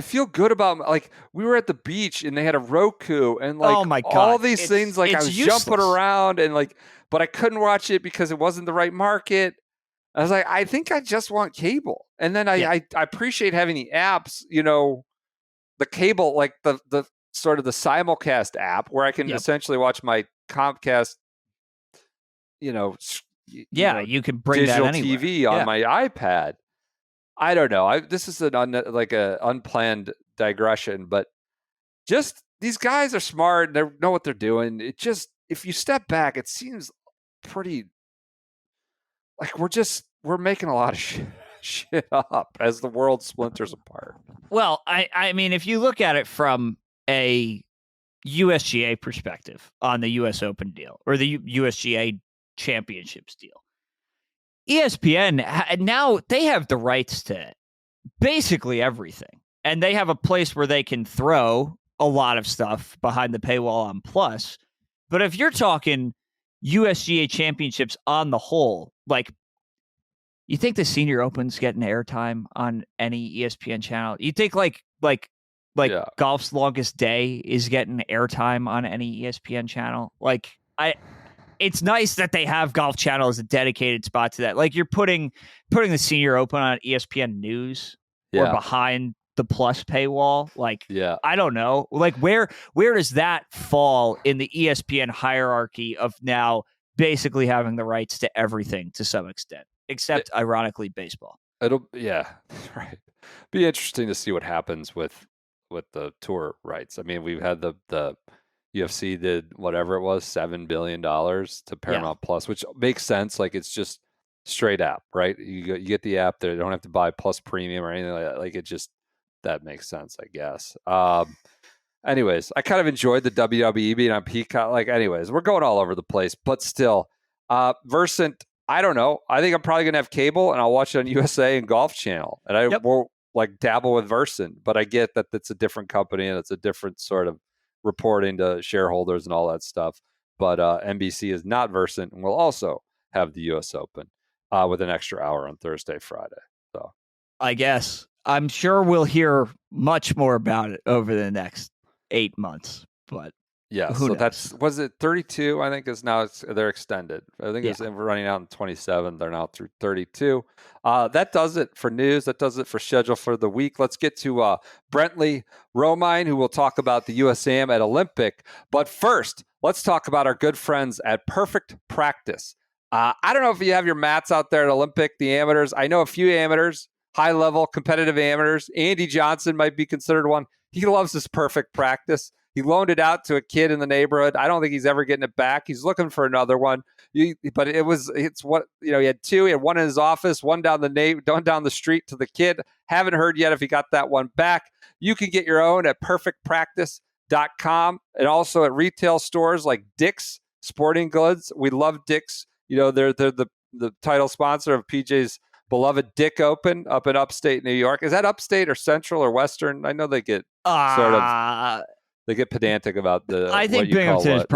feel good about, like, we were at the beach and they had a Roku and like, oh my God, all these things. Like, I was jumping around and like, but I couldn't watch it because it wasn't the right market. I was like, I think I just want cable. And then I appreciate having the apps, the cable, like the sort of the simulcast app where I can essentially watch my Comcast, you can bring digital that anywhere. TV on my iPad. I don't know. This is an unplanned digression, but just these guys are smart. They know what they're doing. It just, if you step back, it seems pretty like we're making a lot of shit up as the world splinters apart. Well, I mean, if you look at it from a USGA perspective on the US Open deal or the USGA Championships deal, ESPN, now they have the rights to basically everything. And they have a place where they can throw a lot of stuff behind the paywall on Plus. But if you're talking USGA Championships on the whole, like, you think the Senior Open's getting airtime on any ESPN channel? You think like Golf's Longest Day is getting airtime on any ESPN channel? Like, it's nice that they have Golf Channel as a dedicated spot to that. Like, you're putting the Senior Open on ESPN News or behind the Plus paywall. Like, I don't know. Like, where does that fall in the ESPN hierarchy of now basically having the rights to everything to some extent, except ironically baseball? It'll right. Be interesting to see what happens with the tour rights. I mean, we've had the UFC did whatever it was, $7 billion to Paramount Plus, which makes sense. Like, it's just straight app, right? You get the app there. You don't have to buy Plus Premium or anything like that. Like, it just, that makes sense, I guess. Anyways, I kind of enjoyed the WWE being on Peacock. Like, anyways, we're going all over the place, but still, Versant, I don't know. I think I'm probably going to have cable and I'll watch it on USA and Golf Channel. And I won't like dabble with Versant, but I get that it's a different company and it's a different sort of reporting to shareholders and all that stuff. But NBC is not Versant and will also have the US Open with an extra hour on Thursday, Friday. So I guess I'm sure we'll hear much more about it over the next 8 months, but so knows? Was it 32? I think is now they're extended. I think it's running out in 27. They're now through 32. That does it for news. That does it for schedule for the week. Let's get to Brentley Romine, who will talk about the USAM at Olympic. But first, let's talk about our good friends at Perfect Practice. I don't know if you have your mats out there at Olympic, the amateurs. I know a few amateurs, high-level competitive amateurs. Andy Johnson might be considered one. He loves his Perfect Practice. He loaned it out to a kid in the neighborhood. I don't think he's ever getting it back. He's looking for another one. But it's what, he had two. He had one in his office, one down the street to the kid. Haven't heard yet if he got that one back. You can get your own at perfectpractice.com and also at retail stores like Dick's Sporting Goods. We love Dick's. They're the title sponsor of PJ's beloved Dick Open up in upstate New York. Is that upstate or central or western? I know they get they get pedantic about the. I think Binghamton is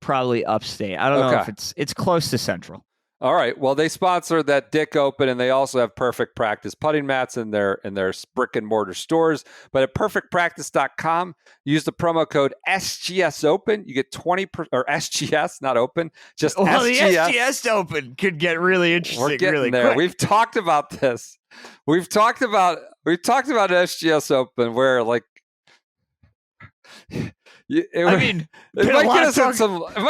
probably upstate. I don't know if it's close to central. All right. Well, they sponsor that Dick Open, and they also have Perfect Practice putting mats in their brick and mortar stores. But at perfectpractice.com, use the promo code SGS Open. You get 20% or SGS, not Open, just SGS. The SGS Open could get really interesting. We're getting really there. Quick. We've talked about this. We've talked about SGS Open, where like. It might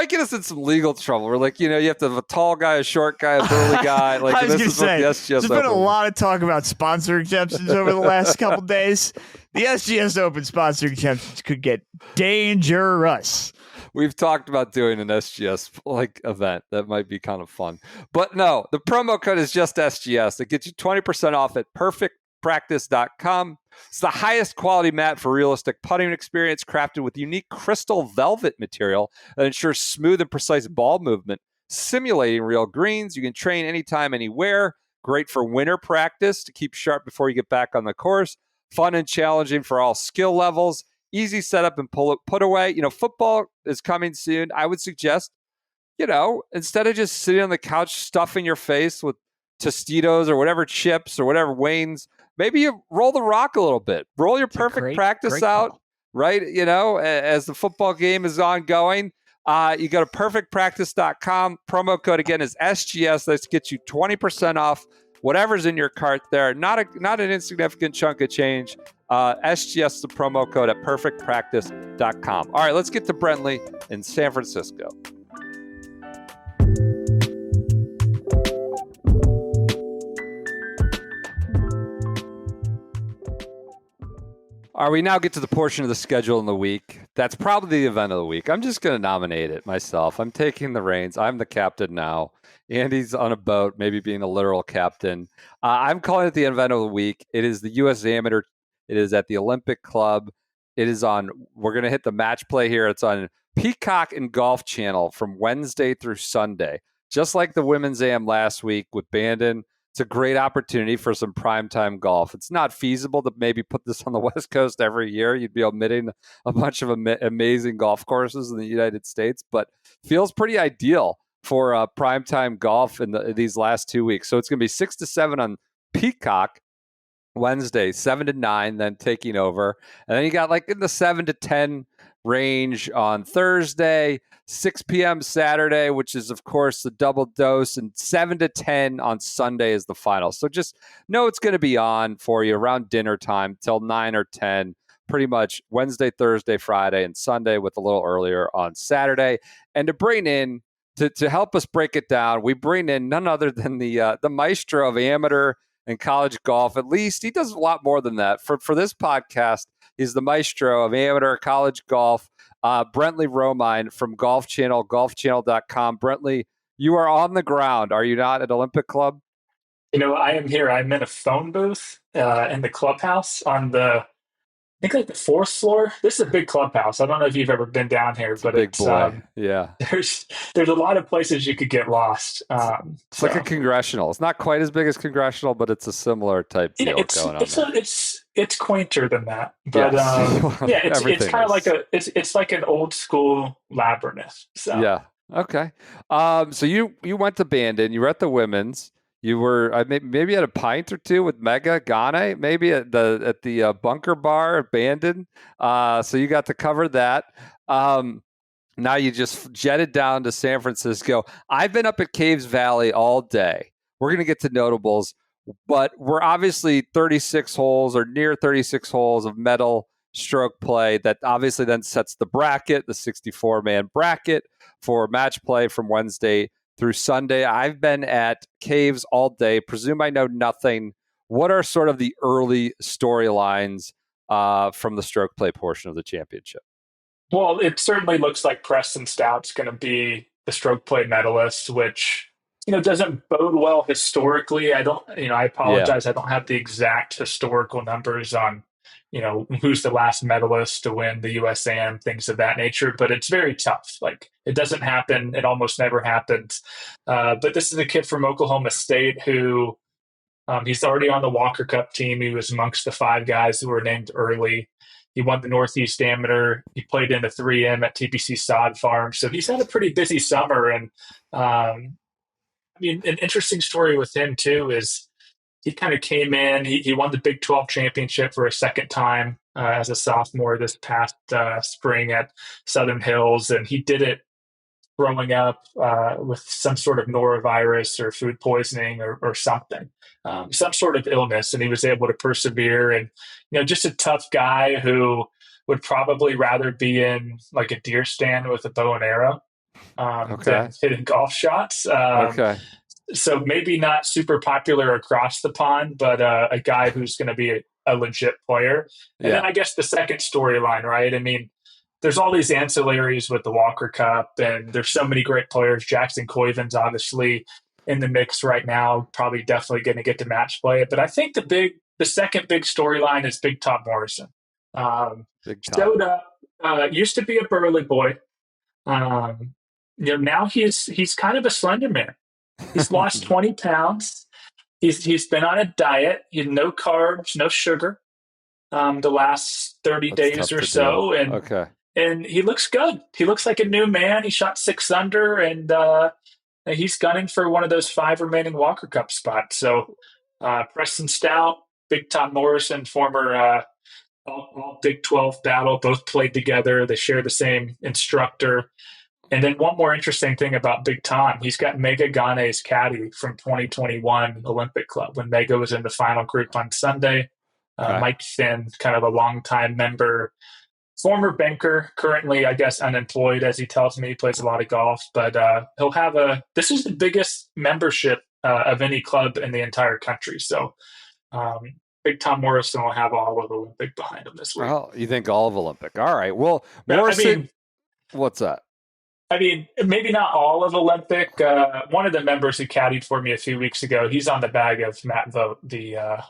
get us in some legal trouble. We're like, you have to have a tall guy, a short guy, a burly guy. Like, there's been a lot of talk about sponsor exemptions over the last couple days. The SGS Open sponsor exemptions could get dangerous. We've talked about doing an SGS event. That might be kind of fun. But no, the promo code is just SGS. It gets you 20% off at perfectpractice.com. It's the highest quality mat for realistic putting experience, crafted with unique crystal velvet material that ensures smooth and precise ball movement, simulating real greens. You can train anytime, anywhere. Great for winter practice to keep sharp before you get back on the course. Fun and challenging for all skill levels. Easy setup and put away. Football is coming soon. I would suggest, instead of just sitting on the couch stuffing your face with Tostitos or whatever chips or whatever Wayne's, maybe you roll the rock a little bit. Roll your Perfect Practice out, call. Right? As the football game is ongoing. You go to perfectpractice.com. Promo code again is SGS. Let's get you 20% off whatever's in your cart there. Not an insignificant chunk of change. SGS, the promo code at perfectpractice.com. All right, let's get to Brentley in San Francisco. All right, we now get to the portion of the schedule in the week. That's probably the event of the week. I'm just going to nominate it myself. I'm taking the reins. I'm the captain now. Andy's on a boat, maybe being a literal captain. I'm calling it the event of the week. It is the U.S. Amateur. It is at the Olympic Club. It is on, we're going to hit the match play here. It's on Peacock and Golf Channel from Wednesday through Sunday. Just like the Women's AM last week with Bandon. It's a great opportunity for some primetime golf. It's not feasible to maybe put this on the West Coast every year. You'd be omitting a bunch of amazing golf courses in the United States, but feels pretty ideal for primetime golf in these last 2 weeks. So it's going to be 6 to 7 on Peacock Wednesday, 7 to 9, then taking over. And then you got like in the 7 to 10 range on Thursday, 6 p.m. Saturday, which is, of course, the double dose, and 7 to 10 on Sunday is the final. So just know it's going to be on for you around dinner time till 9 or 10, pretty much Wednesday, Thursday, Friday, and Sunday with a little earlier on Saturday. And to bring in, to help us break it down, we bring in none other than the maestro of amateur and college golf. At least he does a lot more than that. For this podcast, he's the maestro of amateur college golf, Brentley Romine from Golf Channel, golfchannel.com. Brentley, you are on the ground, are you not, at Olympic Club? I am here. I'm in a phone booth in the clubhouse on the, I think like the 4th floor. This is a big clubhouse. I don't know if you've ever been down here, but big boy. Yeah. There's a lot of places you could get lost. It's like a congressional. It's not quite as big as congressional, but it's a similar type deal going on. It's quainter than that, but yes. It's kind of like it's like an old school labyrinth. So. Yeah. Okay. So you went to Bandon. You were at the women's. You were maybe at a pint or two with Mega Gane, maybe at the Bunker Bar at Bandon. So you got to cover that. Now you just jetted down to San Francisco. I've been up at Caves Valley all day. We're going to get to notables, but we're obviously 36 holes or near 36 holes of medal stroke play that obviously then sets the bracket, the 64-man bracket for match play from Wednesday through Sunday. I've been at Caves all day. Presume I know nothing. What are sort of the early storylines from the stroke play portion of the championship? Well, it certainly looks like Preston Stout's going to be the stroke play medalist, which doesn't bode well historically. I don't, I Yeah. apologize. I don't have the exact historical numbers on, who's the last medalist to win the USAM, things of that nature. But it's very tough. Like it doesn't happen. It almost never happens. But this is a kid from Oklahoma State who he's already on the Walker Cup team. He was amongst the 5 guys who were named early. He won the Northeast Amateur. He played in the 3M at TPC Sod Farm. So he's had a pretty busy summer. And an interesting story with him, too, is he kind of came in. He won the Big 12 championship for a second time as a sophomore this past spring at Southern Hills. And he did it growing up with some sort of norovirus or food poisoning or something, some sort of illness, and he was able to persevere. And just a tough guy who would probably rather be in like a deer stand with a bow and arrow than hitting golf shots. Okay. So maybe not super popular across the pond, but a guy who's going to be a legit player. And then I guess the second storyline, right? I mean, there's all these ancillaries with the Walker Cup, and there's so many great players. Jackson Coyvin's obviously in the mix right now, probably definitely going to get to match play it. But I think the second big storyline is Big Tom Morrison. Big Tom. Showed up, used to be a burly boy. Now he's kind of a slender man. He's lost 20 pounds. He's been on a diet. He had no carbs, no sugar, the last 30 days or so. And he looks good. He looks like a new man. He shot 6 under, and he's gunning for one of those 5 remaining Walker Cup spots. So Preston Stout, Big Tom Morrison, former all Big 12 battle, both played together. They share the same instructor. And then one more interesting thing about Big Tom, he's got Mega Gane's caddy from 2021 Olympic Club when Mega was in the final group on Sunday. Mike Finn, kind of a longtime member, former banker, currently, I guess, unemployed, as he tells me. He plays a lot of golf, but he'll have this is the biggest membership of any club in the entire country. So Big Tom Morrison will have all of Olympic behind him this week. Well, you think all of Olympic. All right. Well, Morrison, what's that? I mean, maybe not all of Olympic. One of the members who caddied for me a few weeks ago, he's on the bag of Matt Vogt, the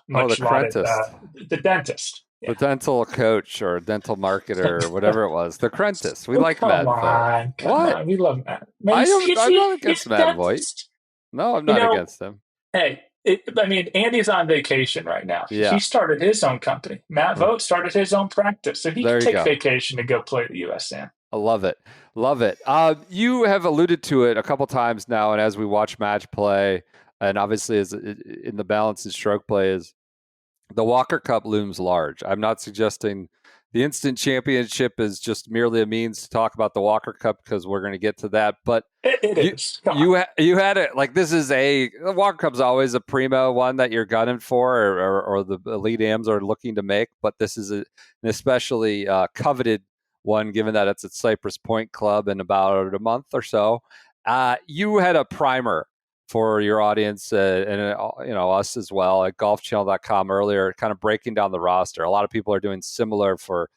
dentist. Yeah. The dental coach or dental marketer or whatever it was. The Crentist. We like Matt Vogt. Come on. We love Matt. I'm not against Matt Vogt. No, I'm not against him. Hey, Andy's on vacation right now. Yeah. He started his own company. Matt Vogt started his own practice. So he can take vacation to go play the USM. I love it. Love it. You have alluded to it a couple times now, and as we watch match play, and obviously as in the balance in stroke play, is the Walker Cup looms large. I'm not suggesting the instant championship is just merely a means to talk about the Walker Cup because we're going to get to that. But you had it like this is the Walker Cup's always a primo one that you're gunning for, or the elite AMs are looking to make. But this is an especially coveted one, given that it's at Cypress Point Club in about a month or so. You had a primer for your audience and us as well at golfchannel.com earlier, kind of breaking down the roster. A lot of people are doing similar for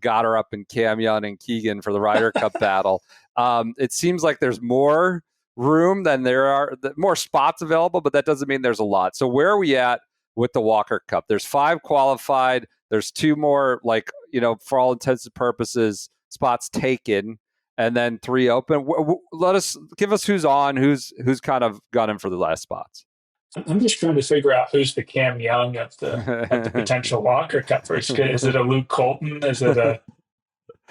Goddard and Cam Young and Keegan for the Ryder Cup battle. It seems like there's more room than there are more spots available, but that doesn't mean there's a lot. So where are we at with the Walker Cup? There's 5 qualified. There's 2 more, for all intents and purposes, spots taken, and then 3 open. Give us who's on, who's kind of gunning for the last spots. I'm just trying to figure out who's the Cam Young of the potential Walker Cup first. Is it a Luke Colton? Is it a?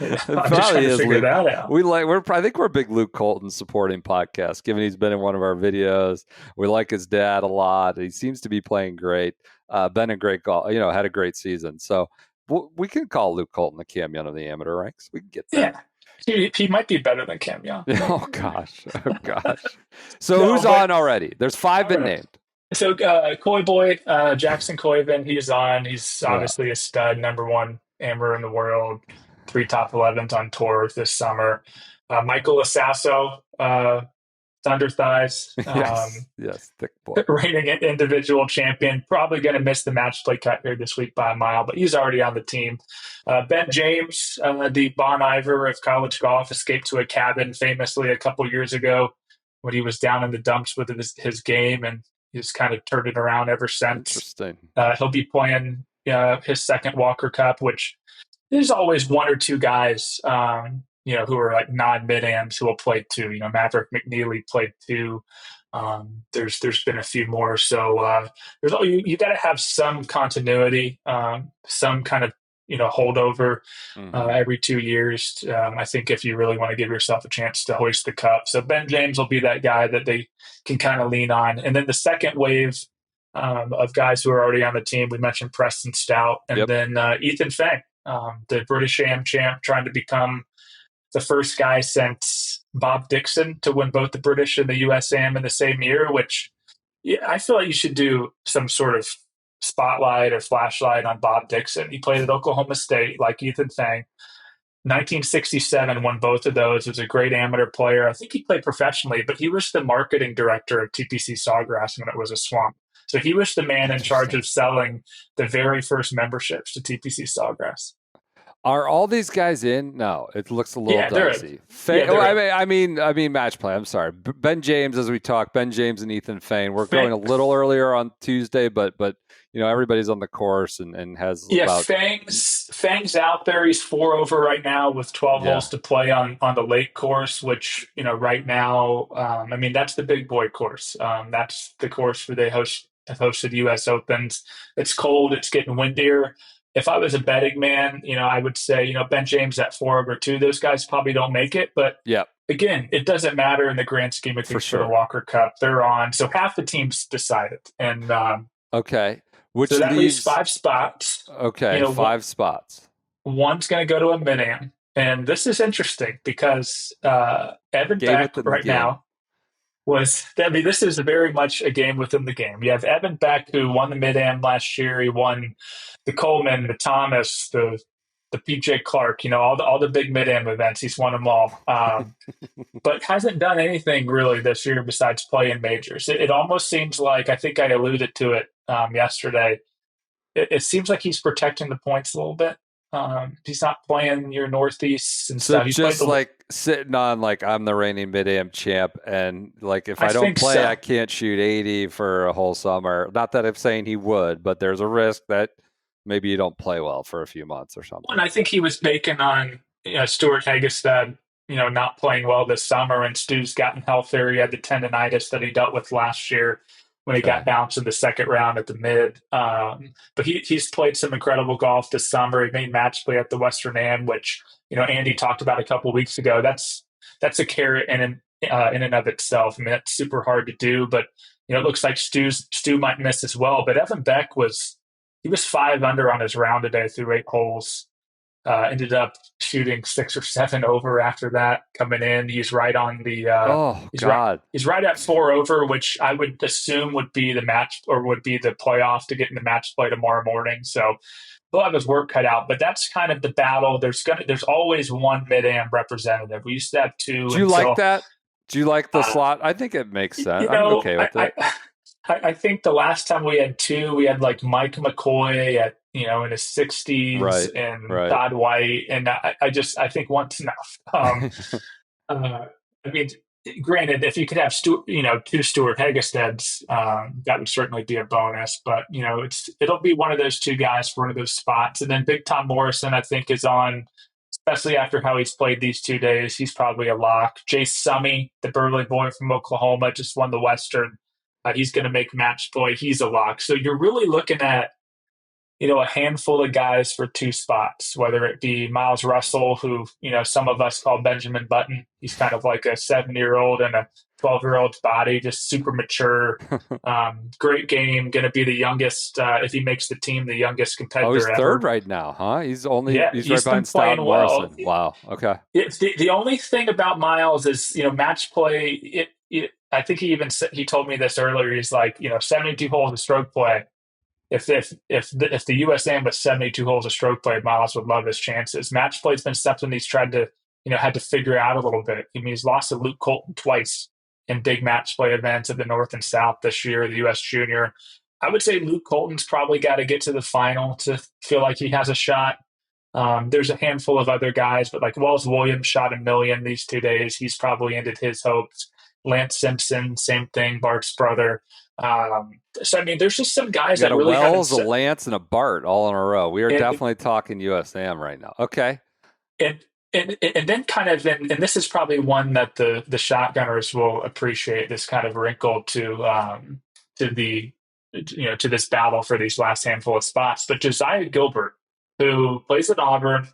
I'm just trying to figure that out. I think we're a big Luke Colton supporting podcast, given he's been in one of our videos. We like his dad a lot. He seems to be playing great. Been a great golf, had a great season. So we can call Luke Colton the Cam Young of the amateur ranks. We can get that. Yeah. He might be better than Cam Young. Oh gosh. So who's on already? There's 5 been named. So Coy Boy, Jackson Coyvin, he's on. He's obviously a stud, number 1 amateur in the world. 3 top 11s on tour this summer. Michael Asasso, thunder thighs. Yes, thick boy. Reigning individual champion. Probably going to miss the match play cut here this week by a mile, but he's already on the team. Ben James, the Bon Iver of college golf, escaped to a cabin famously a couple years ago when he was down in the dumps with his game, and he's kind of turned it around ever since. Interesting. He'll be playing his second Walker Cup, which there's always one or two guys, who are like non-mid-ams who will play two. Maverick McNeely played two. There's been a few more. So you got to have some continuity, some kind of holdover every 2 years. I think if you really want to give yourself a chance to hoist the cup. So Ben James will be that guy that they can kind of lean on. And then the second wave of guys who are already on the team, we mentioned Preston Stout, and then Ethan Feng, the British Am champ, trying to become the first guy since Bob Dixon to win both the British and the US Am in the same year, which I feel like you should do some sort of spotlight or flashlight on Bob Dixon. He played at Oklahoma State like Ethan Feng. 1967 won both of those. He was a great amateur player. I think he played professionally, but he was the marketing director of TPC Sawgrass when it was a swamp. So he was the man in charge of selling the very first memberships to TPC Sawgrass. Are all these guys in? No, it looks a little dicey. I mean, match play. I'm sorry, Ben James. As we talk, Ben James and Ethan Feng. We're going a little earlier on Tuesday, but everybody's on the course and has. Feng's out there. He's 4 over right now with 12 holes to play on the lake course, which right now, that's the big boy course. That's the course where they have hosted U.S. Opens. It's cold. It's getting windier. If I was a betting man, I would say, Ben James at 4 over 2, those guys probably don't make it. But again, it doesn't matter in the grand scheme of things for the Walker Cup. They're on. So half the team's decided. And okay. So that leaves 5 spots. Okay, 5 spots. One's going to go to a mid-am. And this is interesting because Evan Beck right now this is very much a game within the game. You have Evan Beck, who won the mid-am last year. He won the Coleman, the Thomas, the PJ Clark, all the big mid-am events. He's won them all. But hasn't done anything really this year besides play in majors. It almost seems like, I think I alluded to it yesterday, it seems like he's protecting the points a little bit. He's not playing your Northeast and so stuff. He's just sitting on I'm the reigning mid-am champ, and if I don't play, I can't shoot 80 for a whole summer. Not that I'm saying he would, but there's a risk that maybe you don't play well for a few months or something. And I think he was banking on Stuart Hagestad, not playing well this summer, and Stu's gotten healthier. He had the tendonitis that he dealt with last year when he got bounced in the second round at the mid. But he's played some incredible golf this summer. He made match play at the Western Am, which, Andy talked about a couple of weeks ago. That's a carrot in and of itself. That's super hard to do, but it looks like Stu might miss as well. But Evan Beck was 5 under on his round today through 8 holes. Ended up shooting 6 or 7 over after that coming in. He's right on the he's right at 4 over, which I would assume would be the match or would be the playoff to get in the match play tomorrow morning. So he'll have his work cut out, but that's kind of the battle. There's always one mid-am representative. We used to have 2. Do you like that? Do you like the slot? I think it makes sense. I'm okay with it. I think the last time we had 2, we had Mike McCoy at in his 60s and Todd White, and I think one's enough. Granted, if you could have 2 Stuart Hagestads, that would certainly be a bonus. But it'll be one of those 2 guys for one of those spots, and then Big Tom Morrison, I think, is on. Especially after how he's played these 2 days, he's probably a lock. Jace Summey, the Burley boy from Oklahoma, just won the Western. He's going to make match play. He's a lock. So you're really looking at, a handful of guys for 2 spots, whether it be Miles Russell, who, some of us call Benjamin Button. He's kind of like a 7-year-old and a 12-year-old's body, just super mature. Great game. Going to be the youngest, if he makes the team, the youngest competitor. Oh, he's ever. 3rd right now, huh? He's right behind Stout Morrison. Wow. Okay. The only thing about Miles is, match play. I think he told me this earlier. He's 72 holes of stroke play. If the USAM was 72 holes of stroke play, Miles would love his chances. Match play's been something he's tried to, had to figure out a little bit. He's lost to Luke Colton twice in big match play events at the North and South this year, the US Junior. I would say Luke Colton's probably got to get to the final to feel like he has a shot. There's a handful of other guys, but like Wells Williams shot 1 million these 2 days. He's probably ended his hopes. Lance Simpson, same thing, Bart's brother. So, I mean, there's just some guys that really haven't... Wells, a Lance, and a Bart all in a row. We are definitely talking USAM right now. Okay. And then kind of, and this is probably one that the shotgunners will appreciate, this kind of wrinkle to this battle for these last handful of spots. But Josiah Gilbert, who plays at Auburn,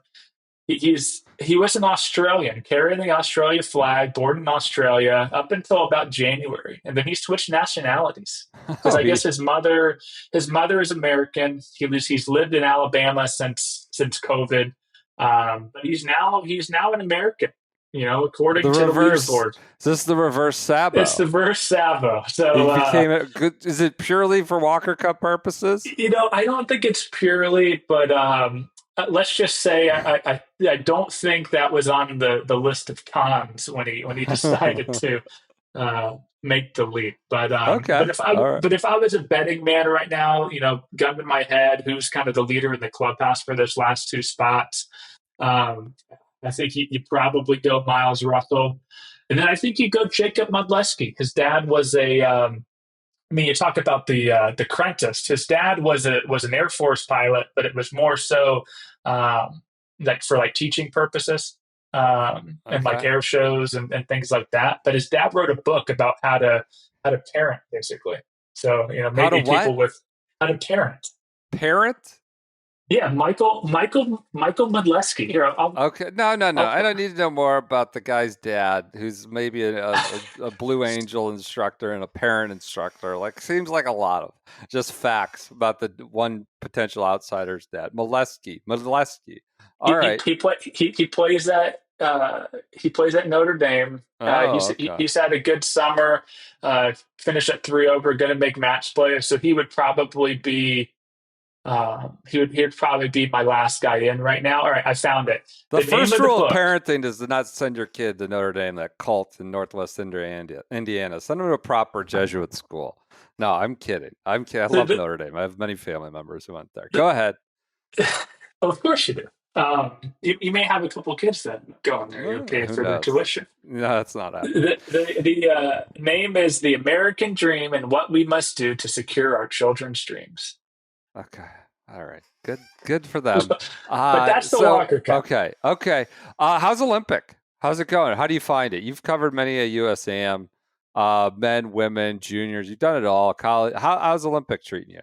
he was an Australian, carrying the Australia flag, born in Australia up until about January, and then he switched nationalities because I guess his mother is American. He's lived in Alabama since COVID, but he's now an American. According to the leaderboard. Is this the reverse Sabo? It's the reverse Sabo. So he became is it purely for Walker Cup purposes? I don't think it's purely, but let's just say I don't think that was on the list of cons when he decided to make the leap. But okay. But if I was a betting man right now, gun to my head, who's kind of the leader in the clubhouse for those last 2 spots? I think you probably go Miles Russell, and then I think you go Jacob Mudleski. His dad was you talk about the Crentist. His dad was an Air Force pilot, but it was more so like for like teaching purposes and like air shows and things like that. But his dad wrote a book about how to parent, basically. So maybe people with how to parent. Parent? Yeah, Michael Mudleski. Here, okay. No. I don't need to know more about the guy's dad, who's maybe a Blue Angel instructor and a parent instructor. Like, seems like a lot of just facts about the one potential outsider's dad, Mudleski. All right. He plays at Notre Dame. He's had a good summer. Finished at 3 over, going to make match play. So he would probably be. He would probably be my last guy in right now. All right, I found it. The first rule of parenting is to not send your kid to Notre Dame, that cult in Northwest Indiana. Send them to a proper Jesuit school. No, I'm kidding. I love Notre Dame. I have many family members who went there. Go ahead. Of course you do. You may have a couple kids that go in there. You're paying for their tuition. No, that's not happening. The name is The American Dream and What We Must Do to Secure Our Children's Dreams. Okay. All right. Good for them. But that's the Walker Cup. Okay. How's Olympic? How's it going? How do you find it? You've covered many a USAM, men, women, juniors. You've done it all. College. How's Olympic treating you?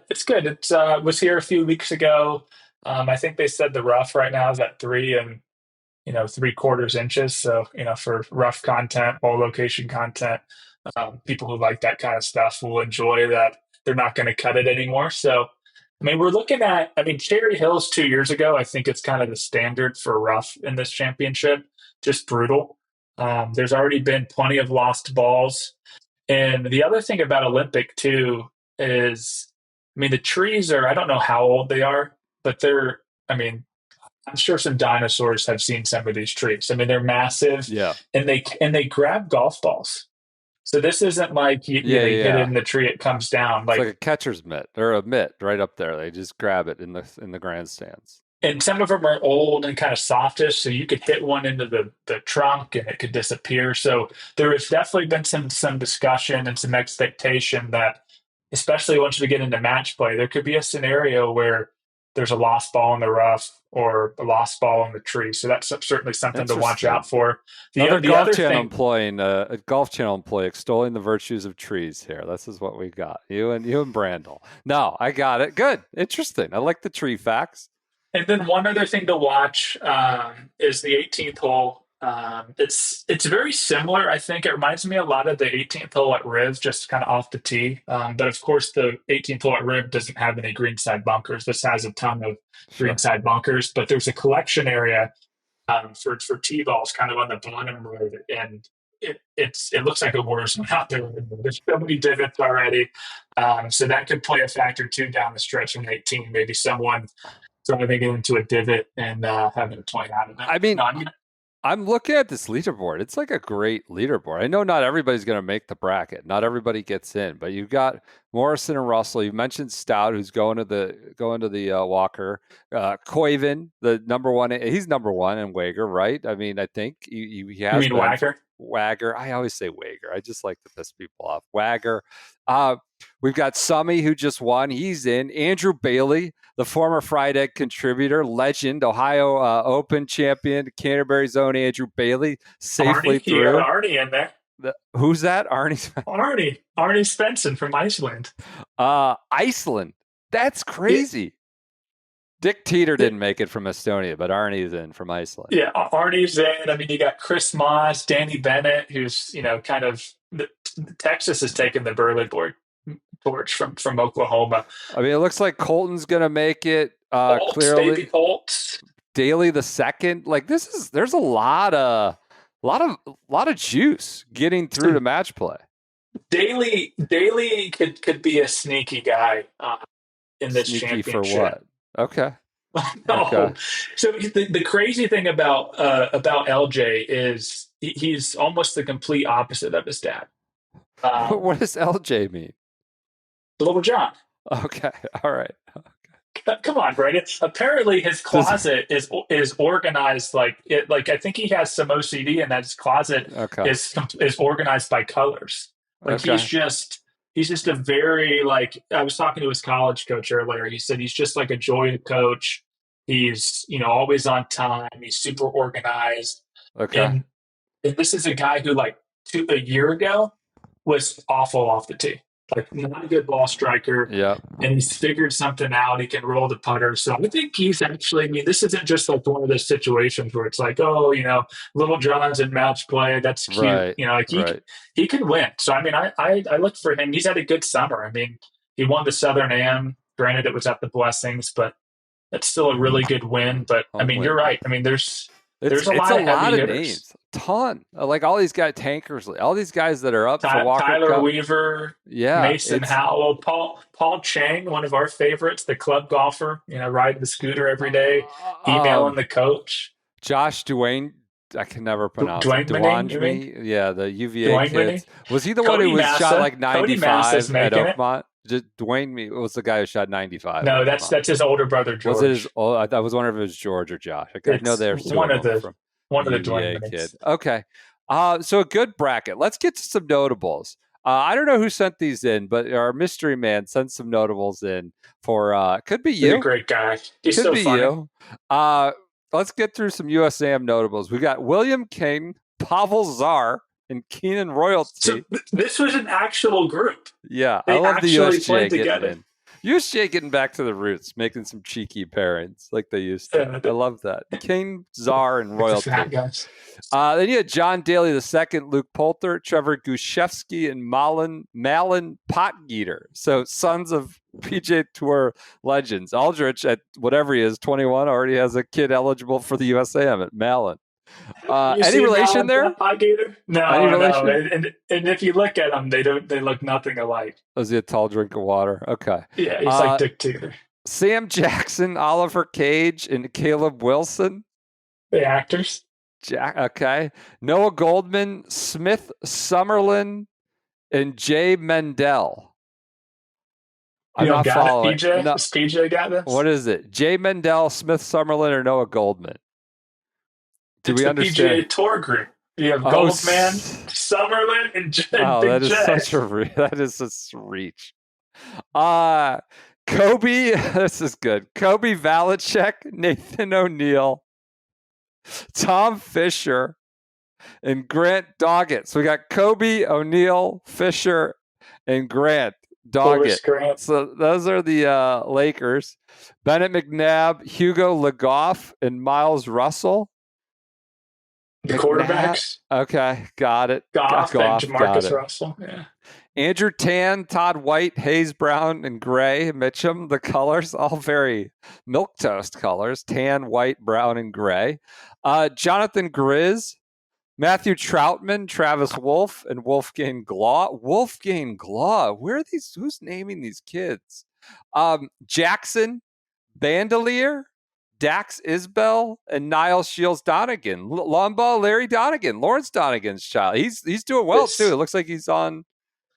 It's good. It was here a few weeks ago. I think they said the rough right now is at 3 3/4 inches. So, for rough content, all location content, people who like that kind of stuff will enjoy that. They're not going to cut it anymore. So, we're looking at, Cherry Hills 2 years ago, I think it's kind of the standard for rough in this championship, just brutal. There's already been plenty of lost balls. And the other thing about Olympic too is, the trees are, I don't know how old they are, but they're, I'm sure some dinosaurs have seen some of these trees. they're massive. Yeah. And they grab golf balls. So this isn't like you hit it in the tree, it comes down. It's like a catcher's mitt or a mitt right up there. They just grab it in the grandstands. And some of them are old and kind of softish, so you could hit one into the trunk and it could disappear. So there has definitely been some discussion and some expectation that, especially once we get into match play, there could be a scenario where there's a lost ball in the rough or a lost ball in the tree. So that's certainly something to watch out for. A Golf Channel employee extolling the virtues of trees here. This is what we got. You and Brandel. No, I got it. Good. Interesting. I like the tree facts. And then one other thing to watch is the 18th hole. It's very similar. I think it reminds me a lot of the 18th hole at Riv, just kind of off the tee. But of course, the 18th hole at Riv doesn't have any greenside bunkers. This has a ton of greenside bunkers, but there's a collection area for tee balls kind of on the bottom road, and it looks like a war zone out there. There's so many divots already, so that could play a factor too down the stretch in 18. Maybe someone driving into a divot and having a point out of it. I'm looking at this leaderboard. It's like a great leaderboard. I know not everybody's going to make the bracket. Not everybody gets in, but you've got Morrison and Russell. You mentioned Stout, who's going to the Walker. Koiven, the number one. He's number one, and Wager, right? I mean, I think he You has mean been. Wagger? Wagger. I always say Wager. I just like to piss people off. Wagger. We've got Summy, who just won. He's in. Andrew Bailey, the former Fried Egg contributor, legend, Ohio Open champion, Canterbury's own Andrew Bailey, safely Arnie? through. Yeah, Arnie in there. Who's that? Arnie Svensson from Iceland. Iceland. That's crazy. Yeah. Dick Teeter didn't make it from Estonia, but Arnie's in from Iceland. Yeah, Arnie's in. I mean, you got Chris Moss, Danny Bennett, who's, kind of Texas has taken the Burley board torch from Oklahoma. I mean, it looks like Colton's going to make it. Colts, clearly, baby Colts. Daly the second. Like there's a lot of juice getting through to match play. Daly could be a sneaky guy in this sneaky championship. For what? Okay. No. Okay. So the crazy thing about LJ is he's almost the complete opposite of his dad. What does LJ mean? Little John. Okay. All right. Come on, Brandon. Apparently, his closet is organized like it. Like I think he has some OCD, and that his closet is organized by colors. Like he's just a very I was talking to his college coach earlier. He said he's just like a joy to coach. He's always on time. He's super organized. Okay. And this is a guy who a year ago was awful off the tee. Like not a good ball striker. Yeah. And he's figured something out. He can roll the putter. So I think he's actually, this isn't just like one of those situations where it's like, Little John's in match play. That's cute. Right. He can win. So, I look for him. He's had a good summer. He won the Southern Am. Granted, it was at the Blessings, but that's still a really good win. But you're right. There's a lot of names. Ton. Like all these guys, tankers, all these guys that are up for Walker Tyler Cup. Weaver, Mason Howell, Paul Chang, one of our favorites, the club golfer, riding the scooter every day, emailing the coach. Josh Duane, I can never pronounce Dwayne it. Duane, yeah, the UVA kids. Was he the Cody one who Massa, shot like 95 at Oakmont? Dwayne was the guy who shot 95. No, that's his older brother, George. Was it his? Oh, I was wondering if it was George or Josh. I know there's one of the Dwayne kid. Okay, so a good bracket. Let's get to some notables. I don't know who sent these in, but our mystery man sent some notables in for. Could be you. He's a great guy. He's so funny. You. Let's get through some USAM notables. We got William King, Pavel Zar, and Keenan Royalty. So this was an actual group. Yeah, I love the USGA together. In. USGA getting back to the roots, making some cheeky pairings like they used to. I love that. King, Czar, and Royalty. Then you had John Daly II, Luke Poulter, Trevor Gushevsky, and Malin Potgieter. So sons of PGA Tour legends. Aldrich, at whatever he is, 21, already has a kid eligible for the USAM at Malin. Any relation there? No. And if you look at them, they look nothing alike. Was he a tall drink of water? Okay. Yeah, he's like Dick Teeter. Sam Jackson, Oliver Cage, and Caleb Wilson. The actors. Okay. Noah Goldman, Smith Summerlin, and Jay Mendel. I'm not following. PJ? No. Does PJ got this? What is it? Jay Mendel, Smith Summerlin, or Noah Goldman? It's the PGA Tour group. You have Goldman, Summerlin, and Big that is J. that is a reach. Kobe, this is good. Kobe Valachek, Nathan O'Neill, Tom Fisher, and Grant Doggett. So we got Kobe, O'Neill, Fisher, and Grant Doggett. So those are the Lakers. Bennett McNabb, Hugo Legoff, and Miles Russell. The quarterbacks. Okay, got it. Goff and Jamarcus Russell. Yeah. Andrew Tan, Todd White, Hayes Brown, and Gray. Mitchum, the colors, all very milquetoast colors. Tan, white, brown, and gray. Jonathan Grizz, Matthew Troutman, Travis Wolf, and Wolfgang Glaw. Wolfgang Glaw. Where are these? Who's naming these kids? Jackson Bandelier, Dax Isbell and Niall Shields Donegan. Long ball Larry Donegan, Lawrence Donegan's child. He's doing well too. It looks like he's inside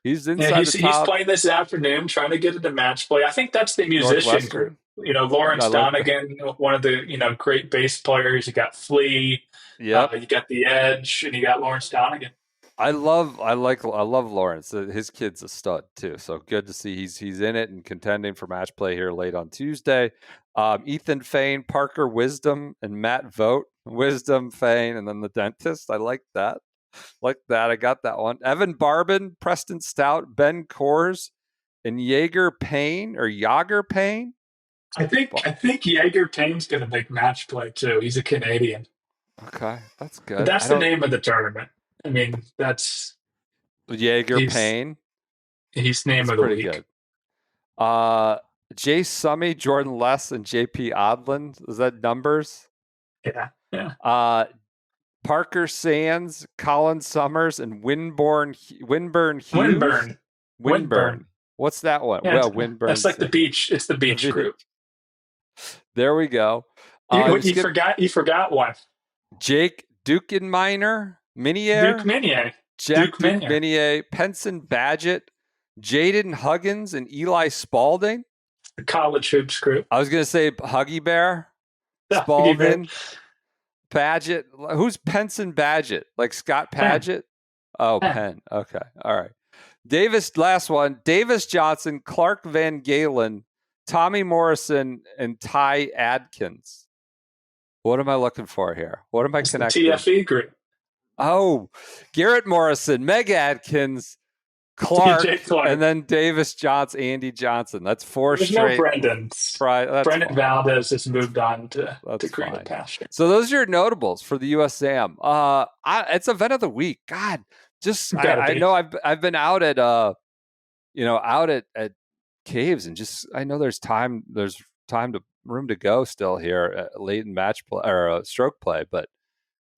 the he's top. playing this afternoon, trying to get into match play. I think that's the musician group. Northwestern. Lawrence I like Donegan, one of the great bass players. You got Flea, Yep. you got The Edge, and you got Lawrence Donegan. I love Lawrence. His kid's a stud too. So good to see he's in it and contending for match play here late on Tuesday. Ethan Fain, Parker Wisdom, and Matt Vogt. Wisdom, Fain, and then the dentist. I like that. I got that one. Evan Barbin, Preston Stout, Ben Coors, and Jaeger Payne. I think Jaeger Payne's going to make match play too. He's a Canadian. Okay, that's good. But that's the name of the tournament. I mean, that's Jaeger Payne. He's name of the week. Good. Jay Summy, Jordan Less, and JP Odland. Is that numbers? Yeah. Parker Sands, Colin Summers, and Winburn Hughes. Winburn. What's that one? Yeah, well, Winburn. That's like the beach. It's the beach group. There we go. You forgot one. Jake Dukenminer, Minier. Jack Duke Minier, Penson Badgett, Jaden Huggins, and Eli Spalding. The college hoops group. I was going to say Huggy Bear, Spalding, Badgett. Who's Penson Badgett? Like Scott Padgett? Oh, Penn. Okay. All right. Last one. Davis Johnson, Clark Van Galen, Tommy Morrison, and Ty Adkins. What am I looking for here? What am I connecting? The TFE group. Oh, Garrett Morrison, Meg Adkins, Clark, and then Davis Johnson, Andy Johnson. That's four There's straight. No Brendans. Brendan Valdez has moved on to greener pasture. So those are your notables for the USAM. It's event of the week. God, I know I've been out at at caves and I know there's room to go still here late in match play or stroke play, but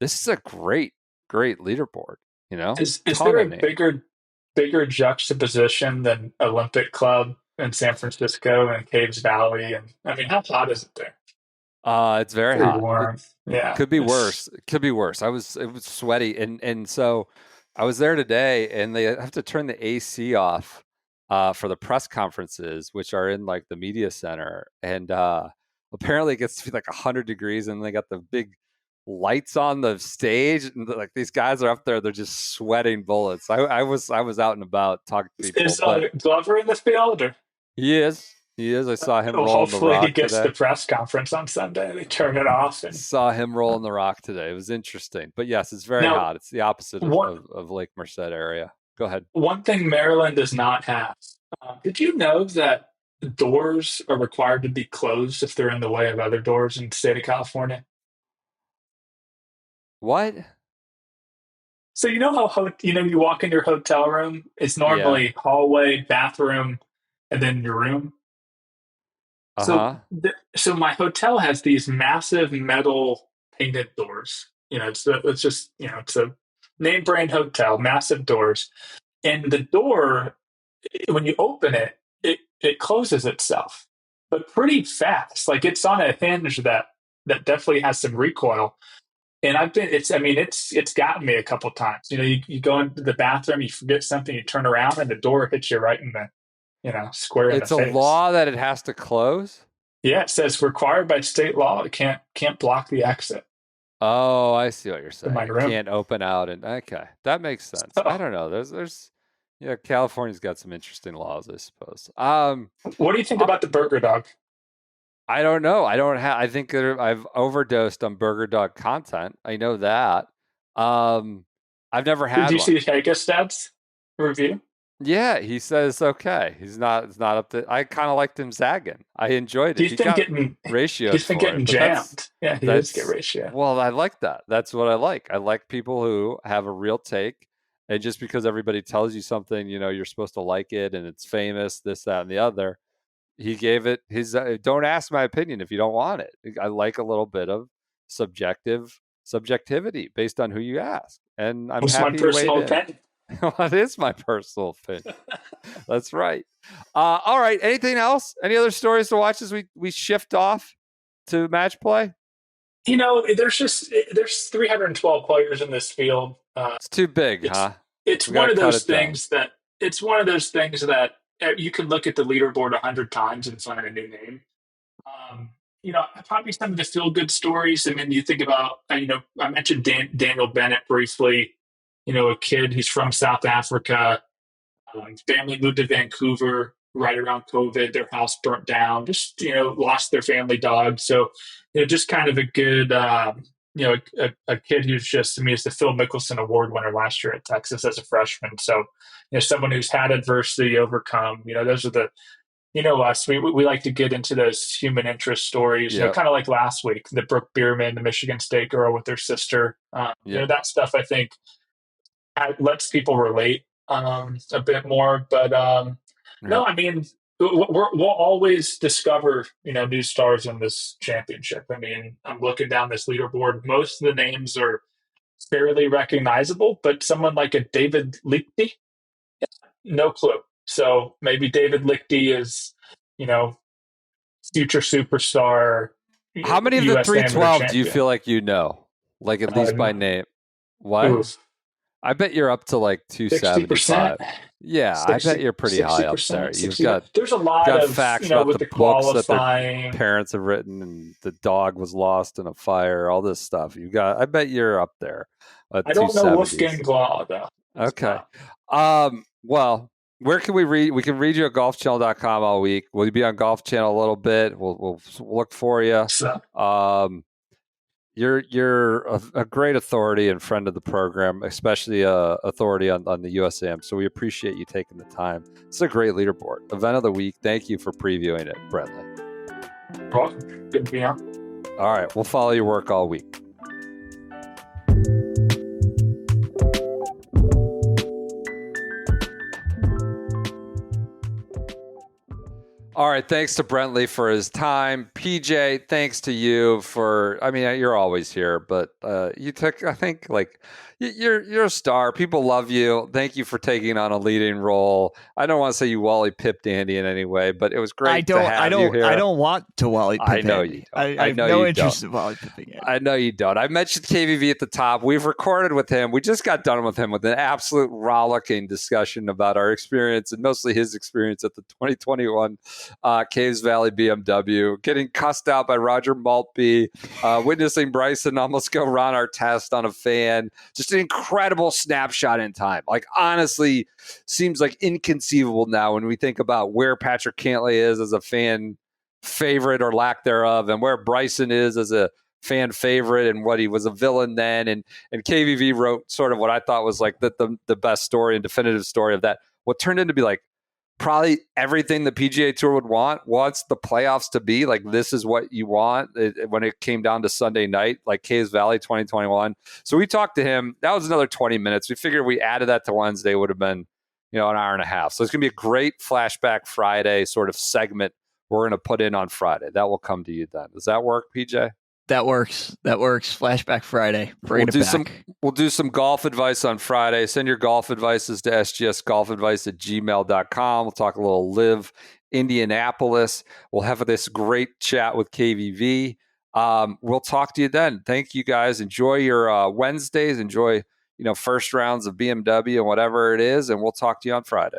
this is a great leaderboard. Is there a bigger juxtaposition than Olympic Club in San Francisco and Caves Valley? And I mean, how hot is it there? It's very hot. Warm. Yeah, could be worse. It was sweaty, and so I was there today, and they have to turn the AC off for the press conferences, which are in like the media center, and apparently it gets to be like 100 degrees, and they got the big lights on the stage, and like these guys are up there, they're just sweating bullets. I was out and about talking to people. Is Glover in the field? Or? He is. I saw him roll the rock. Hopefully he gets the press conference on Sunday. They turn it off. And saw him rolling the rock today. It was interesting. But yes, it's very hot. It's the opposite of Lake Merced area. Go ahead. One thing Maryland does not have. Did you know that doors are required to be closed if they're in the way of other doors in the state of California? What? So you know how you walk in your hotel room, it's normally hallway, bathroom, and then your room. So my hotel has these massive metal painted doors. It's a name brand hotel, massive doors, and the door, when you open it, it closes itself, but pretty fast. Like it's on a hinge that definitely has some recoil. And it's gotten me a couple times. You go into the bathroom, you forget something, you turn around, and the door hits you right in the, square in the face. It's a law that it has to close? Yeah, it says required by state law. It can't block the exit. Oh, I see what you're saying. My room. It can't open out, and okay, that makes sense. I don't know. There's California's got some interesting laws, I suppose. What do you think about the burger dog? I don't know. I think I've overdosed on burger dog content. I know that. I've never had. Did you see Hagestad's review? Yeah, he says okay. It's not up to. I kind of liked him zagging. I enjoyed it. He's been getting ratios. He's been getting jammed. Yeah, he does get ratio. Well, I like that. That's what I like. I like people who have a real take, and just because everybody tells you something, you're supposed to like it, and it's famous, this, that, and the other. He gave it his. Don't ask my opinion if you don't want it. I like a little bit of subjectivity based on who you ask, and I'm happy. My personal opinion. What is my personal opinion? That's right. All right. Anything else? Any other stories to watch as we shift off to match play? There's 312 players in this field. It's too big, It's huh? it's We got one to of cut those it down. things that it's one of those things that you can look at the leaderboard 100 times and find a new name. Um, Probably some of the feel good stories. I mean, you think about, I mentioned Daniel Bennett briefly. A kid, he's from South Africa. Family moved to Vancouver right around COVID. Their house burnt down. Just lost their family dog. So just kind of a good a kid who's just, I mean, it's the Phil Mickelson Award winner last year at Texas as a freshman. So someone who's had adversity overcome. Those are the us. We like to get into those human interest stories. Yep. Kind of like last week, the Brooke Bierman, the Michigan State girl with her sister. Yep. That stuff I think lets people relate a bit more. But no, I mean, we'll always discover new stars in this championship. I mean, I'm looking down this leaderboard. Most of the names are fairly recognizable, but someone like a David Lichty, no clue. So maybe David Lichty is, future superstar. How many of the 312 do you feel like like at least by name? What? Oof. I bet you're up to like 275. 60%. Yeah, 60, I bet you're pretty high up there. You've got there's a lot of facts about with the books qualifying. that their parents have written, and the dog was lost in a fire. All this stuff. I bet you're up there. I don't know Wolfgang Glau though. Okay. Well, where can we read? We can read you at golfchannel.com all week. We'll be on Golf Channel a little bit. We'll look for you. You're a great authority and friend of the program, especially authority on the USAM. So we appreciate you taking the time. It's a great leaderboard. Event of the week. Thank you for previewing it, Brentley. Welcome. Good to be on. All right. We'll follow your work all week. All right, thanks to Brentley for his time. PJ, thanks to you you're always here, but you took, I think, you're a star. People love you. Thank you for taking on a leading role. I don't want to say you Wally pipped Andy in any way, but it was great to have you here. I don't want to Wally pip I know Andy. you don't. I have no interest in Wally pipping Andy. I know you don't. I mentioned KVV at the top. We've recorded with him. We just got done with him with an absolute rollicking discussion about our experience and mostly his experience at the 2021 Caves Valley BMW, getting cussed out by Roger Maltby, witnessing Bryson almost go run our test on a fan. Just an incredible snapshot in time. Like, honestly, seems like inconceivable now when we think about where Patrick Cantlay is as a fan favorite or lack thereof, and where Bryson is as a fan favorite, and what he was a villain then. And KVV wrote sort of what I thought was like the best story and definitive story of that. What turned into be like probably everything the PGA Tour would wants the playoffs to be. Like, this is what you want when it came down to Sunday night, like Caves Valley 2021. So we talked to him. That was another 20 minutes. We figured we added that to Wednesday, would have been, an hour and a half. So it's going to be a great Flashback Friday sort of segment we're going to put in on Friday. That will come to you then. Does that work, PJ? That works. Flashback Friday. We'll do some golf advice on Friday. Send your golf advices to sgsgolfadvice@gmail.com. We'll talk a little Live Indianapolis. We'll have this great chat with KVV. We'll talk to you then. Thank you guys. Enjoy your Wednesdays. Enjoy, first rounds of BMW and whatever it is. And we'll talk to you on Friday.